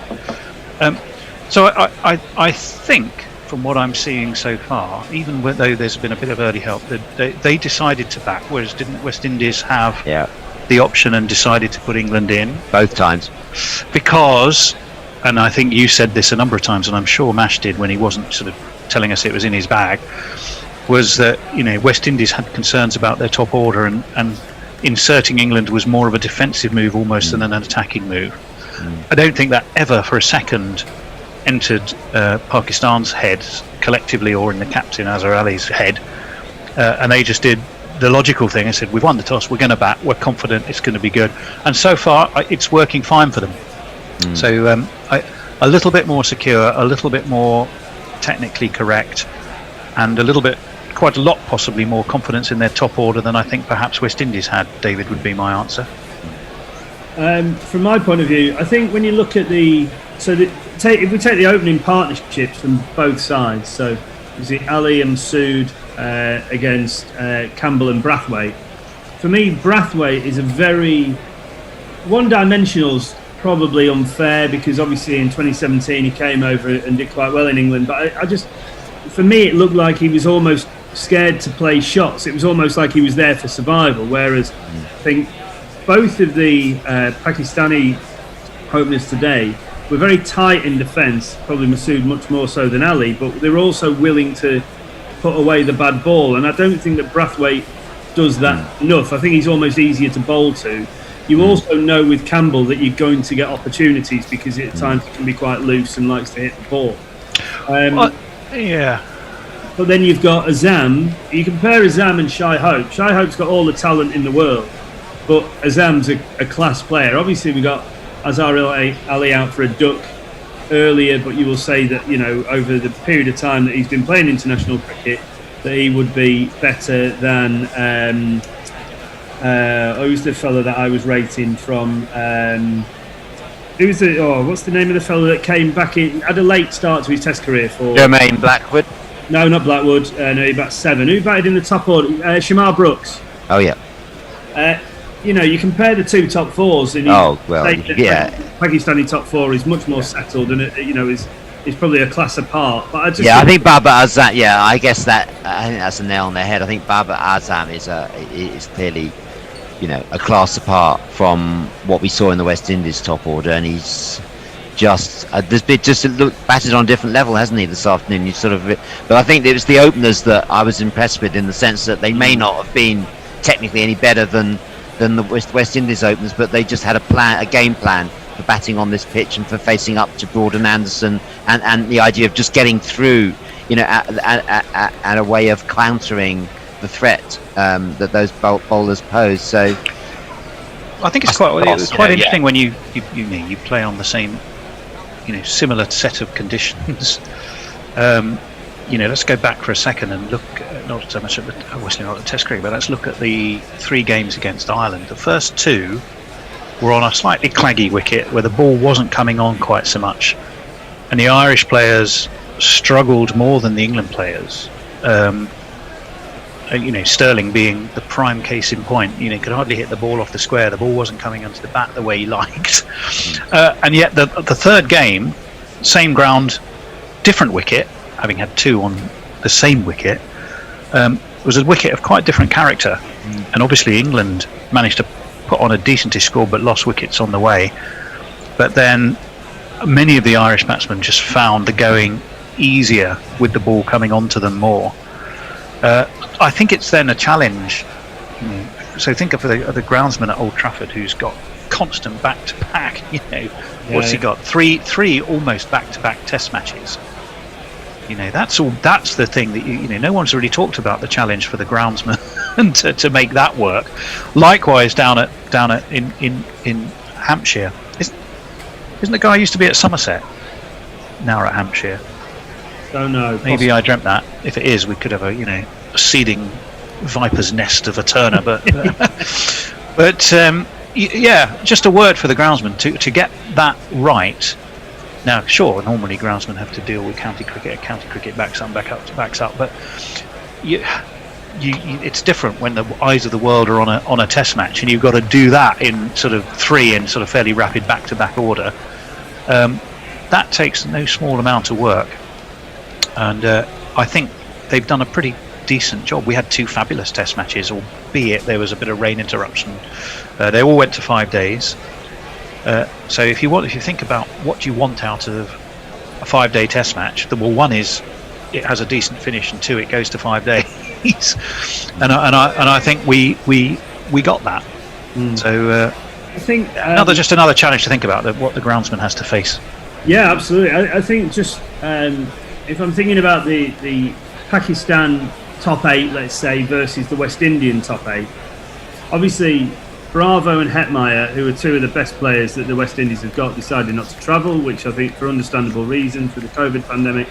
[SPEAKER 2] So I think, from what I'm seeing so far, even though there's been a bit of early help, they decided to back, whereas didn't West Indies have the option and decided to put England in?
[SPEAKER 12] Both times.
[SPEAKER 2] Because, and I think you said this a number of times, and I'm sure Mash did when he wasn't sort of telling us it was in his bag, was that, you know, West Indies had concerns about their top order, and inserting England was more of a defensive move almost than an attacking move. I don't think that ever for a second entered Pakistan's head collectively, or in the captain Azhar Ali's head, and they just did the logical thing and said, we've won the toss, we're going to bat, we're confident it's going to be good, and so far it's working fine for them. So a little bit more secure, a little bit more technically correct, and quite a lot possibly more confidence in their top order than I think perhaps West Indies had, David, would be my answer.
[SPEAKER 11] From my point of view, I think when you look at if we take the opening partnerships from both sides, so you see Ali and Masood against Campbell and Brathwaite. For me, Brathwaite is a very one-dimensional's probably unfair, because obviously in 2017 he came over and did quite well in England, but for me it looked like he was almost scared to play shots. It was almost like he was there for survival, whereas I think both of the Pakistani openers today were very tight in defence, probably Masood much more so than Ali, but they were also willing to put away the bad ball, and I don't think that Brathwaite does that enough. I think he's almost easier to bowl to. You also know with Campbell that you're going to get opportunities, because at times he can be quite loose and likes to hit the ball. But then you've got Azam. You compare Azam and Shai Hope. Shai Hope's got all the talent in the world, but Azam's a class player. Obviously we got Azhar Ali out for a duck earlier, but you will say that, you know, over the period of time that he's been playing international cricket, that he would be better than who's the fella that I was rating from? What's the name of the fella that came back in, had a late start to his Test career for
[SPEAKER 12] Jermaine Blackwood?
[SPEAKER 11] No, not Blackwood. No, he batted 7. Who batted in the top order? Shamar Brooks.
[SPEAKER 12] Oh yeah.
[SPEAKER 11] You know, you compare the two top fours, and Pakistani top 4 is much more settled, and is probably a class apart. But I think
[SPEAKER 12] Babar Azam. Yeah, I think that's a nail on the head. I think Babar Azam is clearly, you know, a class apart from what we saw in the West Indies top order, and he's just batted on a different level, hasn't he, this afternoon? But I think it was the openers that I was impressed with, in the sense that they may not have been technically any better than the West Indies openers, but they just had a game plan for batting on this pitch and for facing up to Broad and Anderson, and the idea of just getting through, you know, at a way of countering the threat that those bowlers pose. So
[SPEAKER 2] I think it's quite interesting when you play on the same, you know, similar set of conditions. You know, let's go back for a second and look not so much at obviously not at Test cricket, but let's look at the 3 games against Ireland. The first 2 were on a slightly claggy wicket where the ball wasn't coming on quite so much, and the Irish players struggled more than the England players. You know, Sterling being the prime case in point. You know, could hardly hit the ball off the square. The ball wasn't coming onto the bat the way he liked. And yet the third game, same ground, different wicket, having had 2 on the same wicket, was a wicket of quite different character. And obviously England managed to put on a decentish score, but lost wickets on the way. But then many of the Irish batsmen just found the going easier with the ball coming onto them more. I think it's then a challenge. So think of the groundsman at Old Trafford, who's got constant back-to-back. You know, what's he got? Three almost back-to-back Test matches. You know, that's the thing that you know. No one's really talked about the challenge for the groundsman to make that work. Likewise, down in Hampshire, isn't the guy who used to be at Somerset now at Hampshire?
[SPEAKER 11] Don't know.
[SPEAKER 2] Maybe I dreamt that. If it is, we could have a seeding viper's nest of a Turner, but Yeah, just a word for the groundsman to get that right. Now, sure, normally groundsmen have to deal with county cricket. County cricket backs up, but it's different when the eyes of the world are on a test match, and you've got to do that in sort of 3 in sort of fairly rapid back-to-back order. That takes no small amount of work, and I think they've done a pretty decent job. We had 2 fabulous test matches, albeit there was a bit of rain interruption. They all went to 5 days. So if you think about what you want out of a 5-day test match, one is it has a decent finish, and 2, it goes to 5 days. and I think we got that. So
[SPEAKER 11] I think
[SPEAKER 2] just another challenge to think about, what the groundsman has to face.
[SPEAKER 11] Yeah, absolutely. I think just if I'm thinking about the Pakistan top 8, let's say, versus the West Indian top 8, obviously Bravo and Hetmeyer, who are 2 of the best players that the West Indies have got, decided not to travel, which I think for understandable reasons for the COVID pandemic.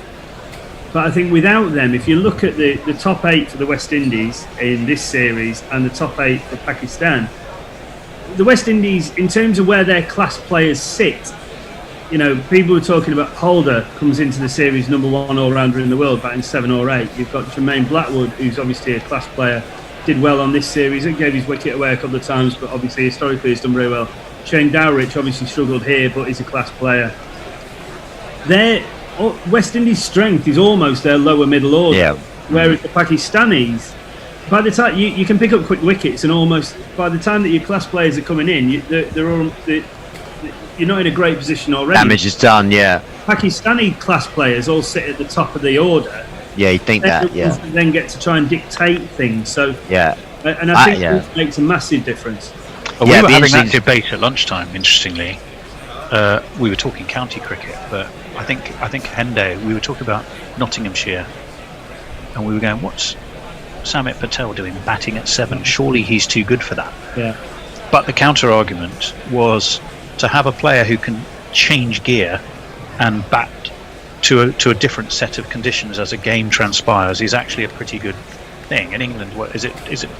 [SPEAKER 11] But I think without them, if you look at the top 8 for the West Indies in this series and the top 8 for Pakistan, the West Indies, in terms of where their class players sit, people were talking about Holder comes into the series number 1 all-rounder in the world, batting 7 or 8. You've got Jermaine Blackwood, who's obviously a class player, did well on this series. It gave his wicket away a couple of times, but obviously historically he's done very well. Shane Dowrich obviously struggled here, but he's a class player. West Indies' strength is almost their lower middle order, whereas the Pakistanis, by the time you can pick up quick wickets, and almost by the time that your class players are coming in, you're not in a great position already.
[SPEAKER 12] Damage is done, yeah.
[SPEAKER 11] Pakistani class players all sit at the top of the order.
[SPEAKER 12] Yeah, you think that, yeah.
[SPEAKER 11] Then get to try and dictate things. So
[SPEAKER 12] yeah,
[SPEAKER 11] and I think it makes a massive difference.
[SPEAKER 2] We were having that debate at lunchtime. Interestingly, we were talking county cricket, but I think Hendo, we were talking about Nottinghamshire, and we were going, what's Samit Patel doing batting at 7? Surely he's too good for that.
[SPEAKER 11] Yeah.
[SPEAKER 2] But the counter argument was to have a player who can change gear and bat to a different set of conditions as a game transpires is actually a pretty good thing. In England, what is it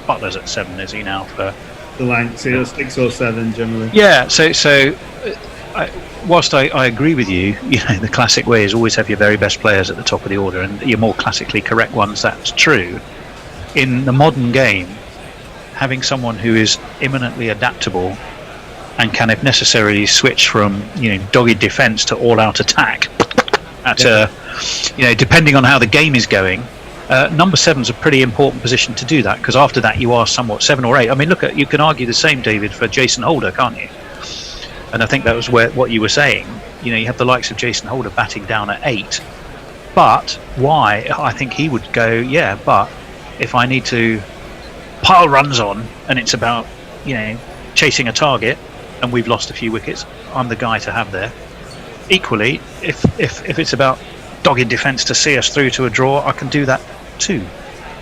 [SPEAKER 2] Butler's at 7, is he now, for
[SPEAKER 11] the length? 6 or 7 generally.
[SPEAKER 2] Yeah, so whilst I agree with you, the classic way is always have your very best players at the top of the order, and your more classically correct ones, that's true. In the modern game, having someone who is imminently adaptable and can, if necessary, switch from dogged defence to all-out attack depending on how the game is going, number 7's a pretty important position to do that, because after that you are somewhat 7 or 8. I mean, you can argue the same, David, for Jason Holder, can't you? And I think that was what you were saying. You have the likes of Jason Holder batting down at 8, but why? I think he would go, but if I need to pile runs on and it's about chasing a target and we've lost a few wickets, I'm the guy to have there. Equally, if it's about dogged defence to see us through to a draw, I can do that too.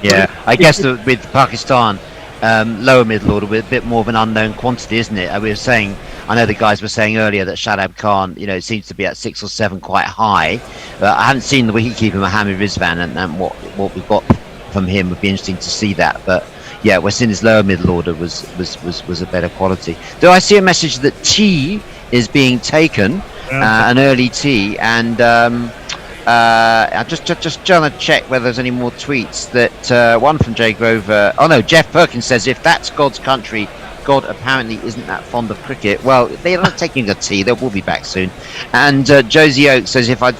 [SPEAKER 12] Yeah, I guess with Pakistan, lower middle order, with a bit more of an unknown quantity, isn't it? I know the guys were saying earlier that Shadab Khan, it seems to be at 6 or 7 quite high. I haven't seen the wicketkeeper Mohammed Rizvan, and what we've got from him would be interesting to see that. But yeah, West Indies lower middle order was a better quality. Though I see a message that tea is being taken, an early tea, and I'm just trying to check whether there's any more tweets. That one from Jay Grover. Oh no, Jeff Perkins says, if that's God's country, God apparently isn't that fond of cricket. Well, they're not taking a tea. They will be back soon. And Josie Oak says, if I'd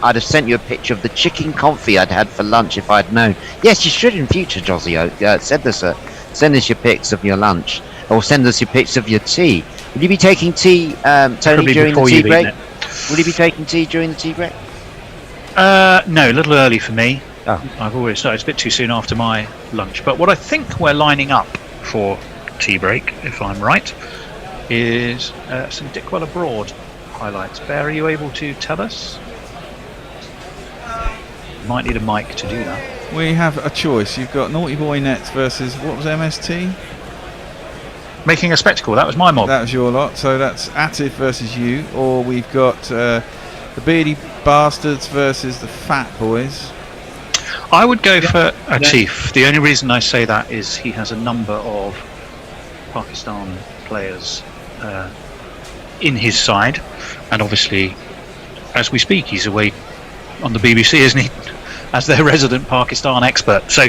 [SPEAKER 12] have sent you a picture of the chicken confit I'd had for lunch if I'd known. Yes, you should in future, Josie Oak. Send us your pics of your lunch, or send us your pics of your tea. Will you be taking tea, Tony, during the tea break? Will you be taking tea during the tea break?
[SPEAKER 2] No, a little early for me.
[SPEAKER 12] Oh.
[SPEAKER 2] I've always started. It's a bit too soon after my lunch. But what I think we're lining up for tea break, if I'm right, is some Dickwell Abroad highlights. Bear, are you able to tell us? Might need a mic to do that.
[SPEAKER 4] We have a choice. You've got Naughty Boy Nets versus, what was MST?
[SPEAKER 2] Making a Spectacle. That was my mob.
[SPEAKER 4] That was your lot. So that's Atif versus you. Or we've got the Beardy Bastards versus the Fat Boys.
[SPEAKER 2] I would go for Atif. The only reason I say that is he has a number of Pakistan players in his side, and obviously, as we speak, he's away on the BBC, isn't he, as their resident Pakistan expert. So,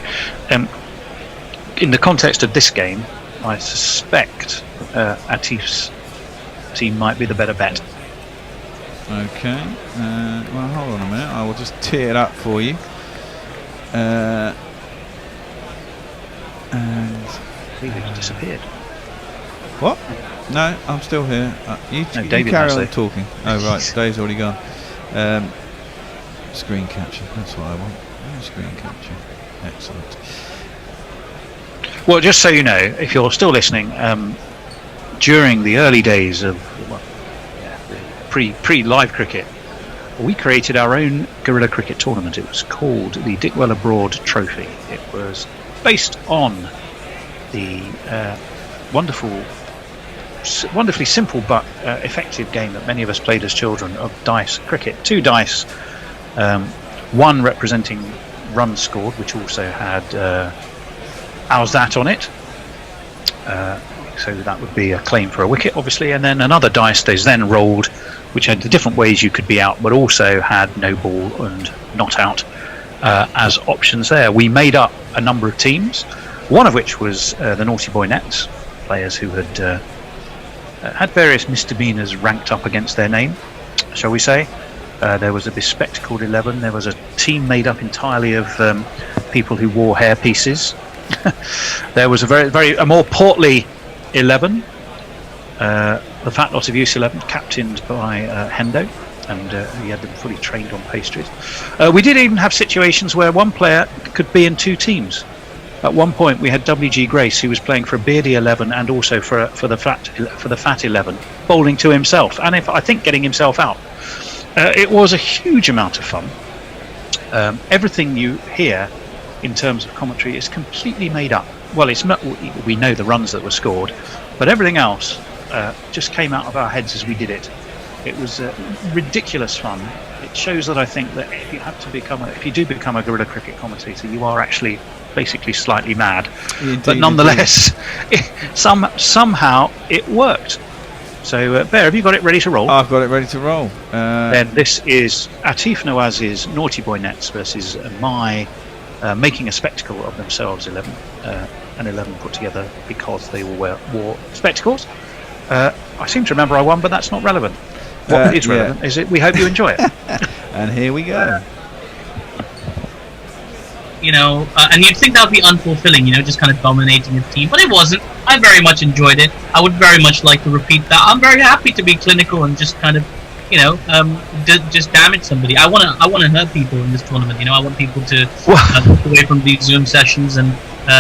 [SPEAKER 2] in the context of this game, I suspect Atif's team might be the better bet.
[SPEAKER 4] Okay. Well, hold on a minute. I will just tee it up for you. And
[SPEAKER 2] David's disappeared.
[SPEAKER 4] What? No, I'm still here. You
[SPEAKER 2] David
[SPEAKER 4] carry on talking. Oh right, Dave's already gone. Screen capture. That's what I want. Screen capture. Excellent.
[SPEAKER 2] Well, just so you know, if you're still listening, during the early days of pre-live cricket, we created our own guerrilla cricket tournament. It was called the Dickwell Abroad Trophy. It was based on the wonderfully simple but effective game that many of us played as children of dice cricket. 2 dice, one representing runs scored, which also had "How's that" on it. So that would be a claim for a wicket, obviously, and then another dice is then rolled, which had the different ways you could be out, but also had no ball and not out as options there. We made up a number of teams, one of which was the Naughty Boy Nets, players who had had various misdemeanors ranked up against their name, shall we say. There was a bespectacled 11. There was a team made up entirely of people who wore hair pieces. There was a more portly 11, the Fat Lot of Use 11, captained by Hendo, and he had them fully trained on pastries. We did even have situations where one player could be in 2 teams. At one point, we had WG Grace, who was playing for a beardy 11 and also for the fat 11, bowling to himself, and I think getting himself out. It was a huge amount of fun. Everything you hear in terms of commentary is completely made up. Well, it's not. We know the runs that were scored, but everything else just came out of our heads as we did it. It was ridiculous fun. It shows that I think that if you do become a guerrilla cricket commentator, you are actually basically slightly mad. Indeed, but nonetheless, somehow it worked. So, Bear, have you got it ready to roll?
[SPEAKER 4] I've got it ready to roll.
[SPEAKER 2] Then this is Atif Nawaz's Naughty Boy Nets versus my making a spectacle of themselves 11. An 11 put together because they all wore spectacles. I seem to remember I won, but that's not relevant. What is relevant is it. We hope you enjoy it.
[SPEAKER 4] And here we go.
[SPEAKER 15] You know, and you'd think that would be unfulfilling, you know, just kind of dominating the team, but it wasn't. I very much enjoyed it. I would very much like to repeat that. I'm very happy to be clinical and just kind of, you know, just damage somebody. I want to hurt people in this tournament. You know, I want people to walk away from these Zoom sessions and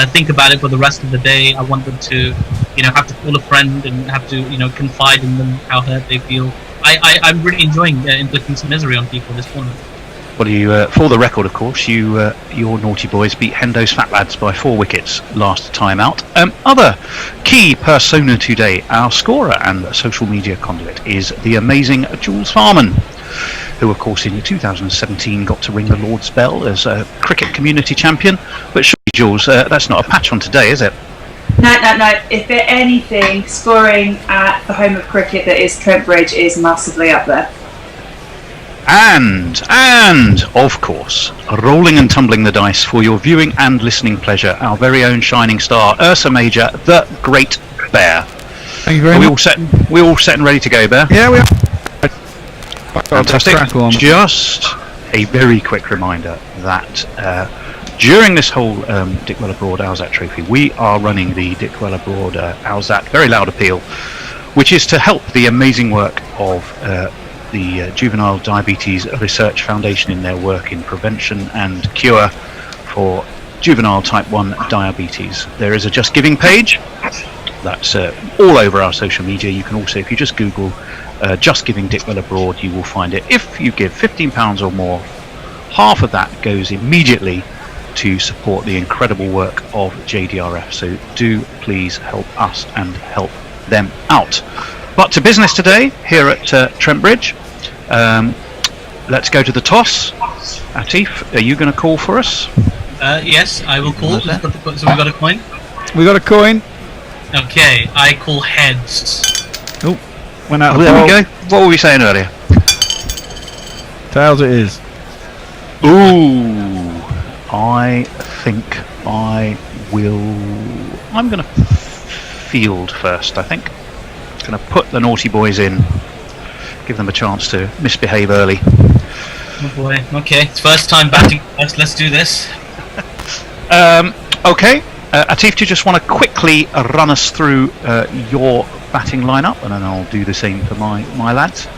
[SPEAKER 15] think about it for the rest of the day. I want them to, you know, have to call a friend and have to, you know, confide in them how hurt they feel. I'm really enjoying inflicting some misery on people in this tournament.
[SPEAKER 2] Well, you, for the record, of course, your Naughty Boys beat Hendo's Fat Lads by 4 wickets last time out. Other key persona today, our scorer and social media conduit, is the amazing Jules Farman, who, of course, in 2017 got to ring the Lord's bell as a cricket community champion. But surely, Jules, that's not a patch on today, is it?
[SPEAKER 16] No. If anything, scoring at the home of cricket that is Trent Bridge is massively up there.
[SPEAKER 2] And of course, rolling and tumbling the dice for your viewing and listening pleasure, our very own shining star, Ursa Major, the Great Bear.
[SPEAKER 4] Thank you very much.
[SPEAKER 2] We all set and ready to go, Bear?
[SPEAKER 4] Yeah, we are.
[SPEAKER 2] Fantastic. Just a very quick reminder that during this whole Dickwell Abroad How's Trophy, we are running the Dickwell Abroad How's Very Loud Appeal, which is to help the amazing work of the Juvenile Diabetes Research Foundation in their work in prevention and cure for juvenile type 1 diabetes. There is a Just Giving page that's all over our social media. You can also, if you just Google Just Giving Dickwell Abroad, you will find it. If you give £15 or more, half of that goes immediately to support the incredible work of JDRF. So do please help us and help them out. But to business today here at Trent Bridge. Let's go to the toss. Atif, are you going to call for us?
[SPEAKER 15] Yes, I will call. So we got a coin.
[SPEAKER 4] We got a coin.
[SPEAKER 15] Okay, I call heads.
[SPEAKER 4] Oh, went out.
[SPEAKER 2] There we go. What were we saying earlier?
[SPEAKER 4] Tails it is.
[SPEAKER 2] Ooh, I think I will. I'm going to field first. I think. Going to put the naughty boys in. Give them a chance to misbehave early.
[SPEAKER 15] Oh boy. Okay, it's first time batting. Let's do this.
[SPEAKER 2] Okay. Atif, do you just want to quickly run us through your batting lineup, and then I'll do the same for my lads.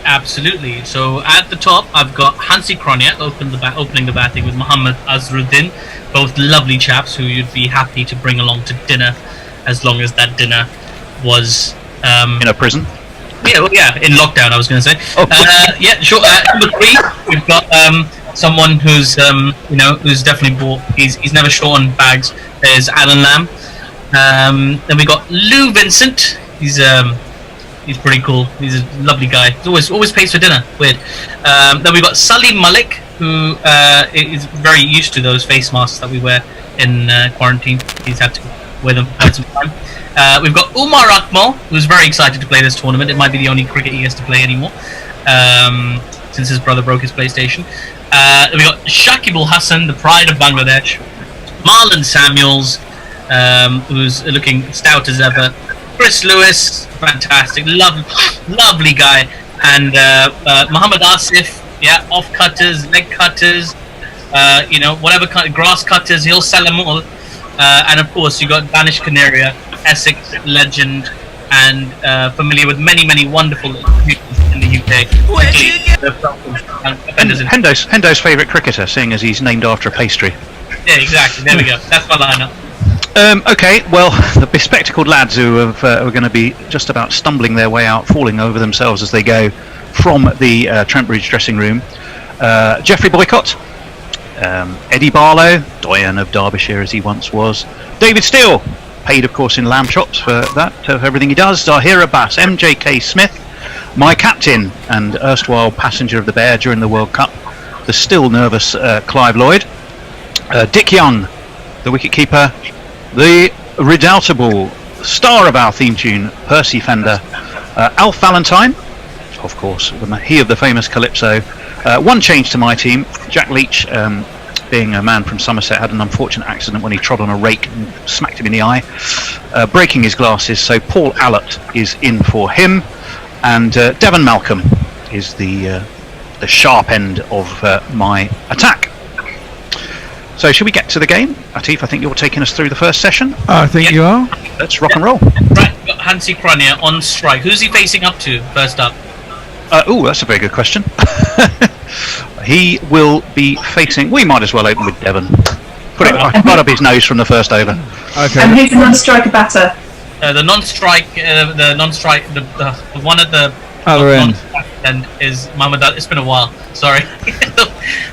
[SPEAKER 15] Absolutely. So at the top, I've got Hansi Kronia opening the batting with Mohammad Azharuddin, both lovely chaps who you'd be happy to bring along to dinner, as long as that dinner was
[SPEAKER 2] in a prison.
[SPEAKER 15] Yeah, well, yeah, in lockdown. I was going to say.
[SPEAKER 2] Oh.
[SPEAKER 15] Yeah, sure. Number 3, we've got someone who's who's definitely bought. He's never short on bags. There's Alan Lamb. Then we got Lou Vincent. He's pretty cool. He's a lovely guy. He always pays for dinner. Weird. Then we got Salim Malik, who is very used to those face masks that we wear in quarantine. He's had to wear them quite some time. We've got Umar Akmal, who's very excited to play this tournament. It might be the only cricket he has to play anymore, since his brother broke his PlayStation. We've got Shakibul Hassan, the pride of Bangladesh. Marlon Samuels, who's looking stout as ever. Chris Lewis, fantastic, lovely guy. And Muhammad Asif, yeah, off cutters, leg cutters, whatever kind of grass cutters, he'll sell them all. And of course, you got Danish Canaria, Essex legend, and familiar with many wonderful institutions in the UK.
[SPEAKER 2] Hendo's favourite cricketer, seeing as he's named after a pastry.
[SPEAKER 15] Yeah, exactly. There we go. That's my lineup.
[SPEAKER 2] Okay, well, the bespectacled lads who are going to be just about stumbling their way out, falling over themselves as they go from the Trent Bridge dressing room. Geoffrey Boycott, Eddie Barlow, doyen of Derbyshire as he once was. David Steele, paid of course in lamb chops for that, for everything he does. Zahir Abbas, MJK Smith, my captain and erstwhile passenger of the Bear during the World Cup, the still nervous Clive Lloyd. Dick Young, the wicketkeeper. The redoubtable star of our theme tune, Percy Fender. Alf Valentine, of course, he of the famous Calypso. One change to my team. Jack Leach, being a man from Somerset, had an unfortunate accident when he trod on a rake and smacked him in the eye, breaking his glasses, so Paul Allott is in for him. And Devon Malcolm is the sharp end of my attack. So should we get to the game? Atif, I think you're taking us through the first session.
[SPEAKER 4] I think you are.
[SPEAKER 2] Let's rock and roll.
[SPEAKER 15] Right, we've got Hansi Kronia on strike. Who's he facing up to first up?
[SPEAKER 2] That's a very good question. He will be facing... We might as well open with Devon. Put it right up his nose from the first over.
[SPEAKER 4] Okay.
[SPEAKER 16] And who's the non-striker batter?
[SPEAKER 15] The non-strike, the one at the
[SPEAKER 4] other end
[SPEAKER 15] is Mohammad. It's been a while. Sorry.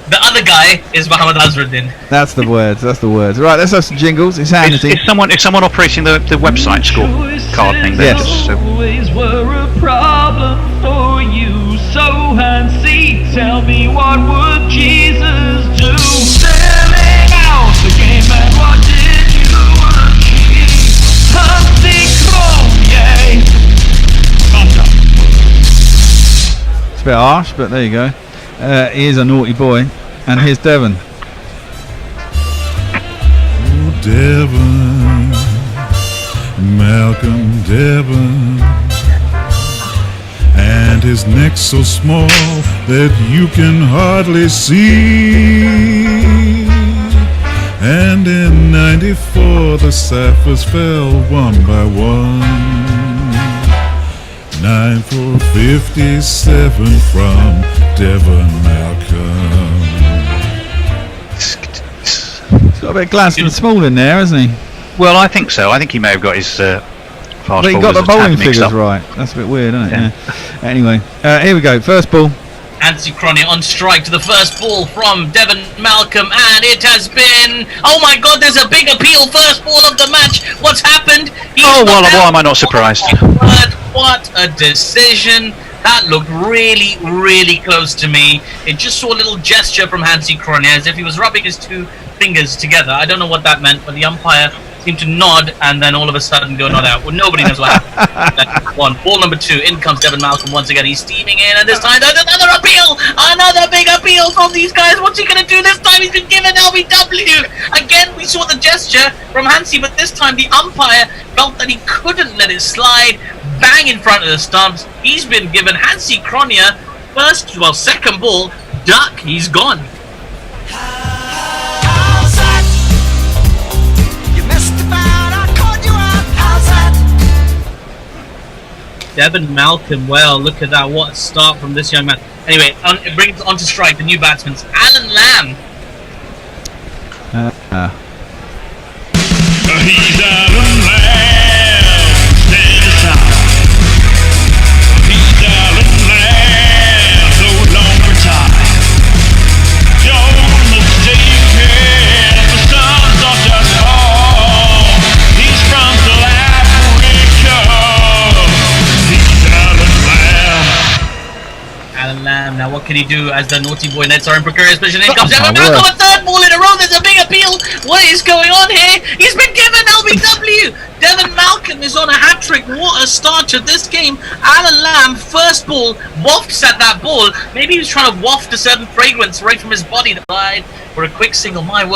[SPEAKER 15] The other guy is Mohammad Azharuddin.
[SPEAKER 4] That's the words. Right, let's have some jingles. It's Hannity.
[SPEAKER 2] Is someone operating the website score card thing there?
[SPEAKER 4] Yes.
[SPEAKER 9] Always were a problem for you. So Hansi, tell me what would Jesus do? Selling out the game, and what did you achieve? Hansi Kronia.
[SPEAKER 4] It's a bit harsh, but there you go. He is a naughty boy. And here's Devon.
[SPEAKER 7] Oh, Devon, Malcolm Devon, and his neck so small that you can hardly see. And in '94 the ciphers fell one by one. 9 for 57 from Devon Malcolm.
[SPEAKER 4] He's got a bit of Gladstone Small in there, hasn't he?
[SPEAKER 2] Well, I think so. I think he may have got his fast
[SPEAKER 4] But he got the bowling figures right. That's a bit weird, isn't it? Yeah. Anyway, here we go. First ball.
[SPEAKER 15] Hansi Kronia on strike to the first ball from Devon Malcolm, and it has been... Oh my God, there's a big appeal. First ball of the match. What's happened?
[SPEAKER 2] Why am I not surprised?
[SPEAKER 15] What a decision. That looked really, really close to me. It just saw a little gesture from Hansi Kronia as if he was rubbing his two fingers together. I don't know what that meant, but the umpire seem to nod and then all of a sudden go not out. Well, nobody knows what happened. That's one. Ball number 2. In comes Devin Malcolm once again. He's steaming in, and this time there's another appeal. Another big appeal from these guys. What's he going to do this time? He's been given LBW. Again, we saw the gesture from Hansi, but this time the umpire felt that he couldn't let it slide. Bang in front of the stumps. He's been given Hansi Kronia second ball. Duck. He's gone. Devin Malcolm, well, look at that. What a start from this young man. Anyway, it brings on to strike the new batsman, Alan Lamb.
[SPEAKER 9] He's Alan Lamb, stand aside. He's Alan Lamb, no longer tied. Don't mistake it, the sons of just home. He's from South Africa.
[SPEAKER 15] Alan Lamb, now what can he do as the naughty boy Nets are in precarious position? In comes Devin Malcolm, a third ball in a row. There's a big appeal. What is going on here? He's been given LBW. Devin Malcolm is on a hat-trick. What a start to this game. Alan Lamb, first ball, wafts at that ball. Maybe he was trying to waft a certain fragrance right from his body to ride for a quick single. My word.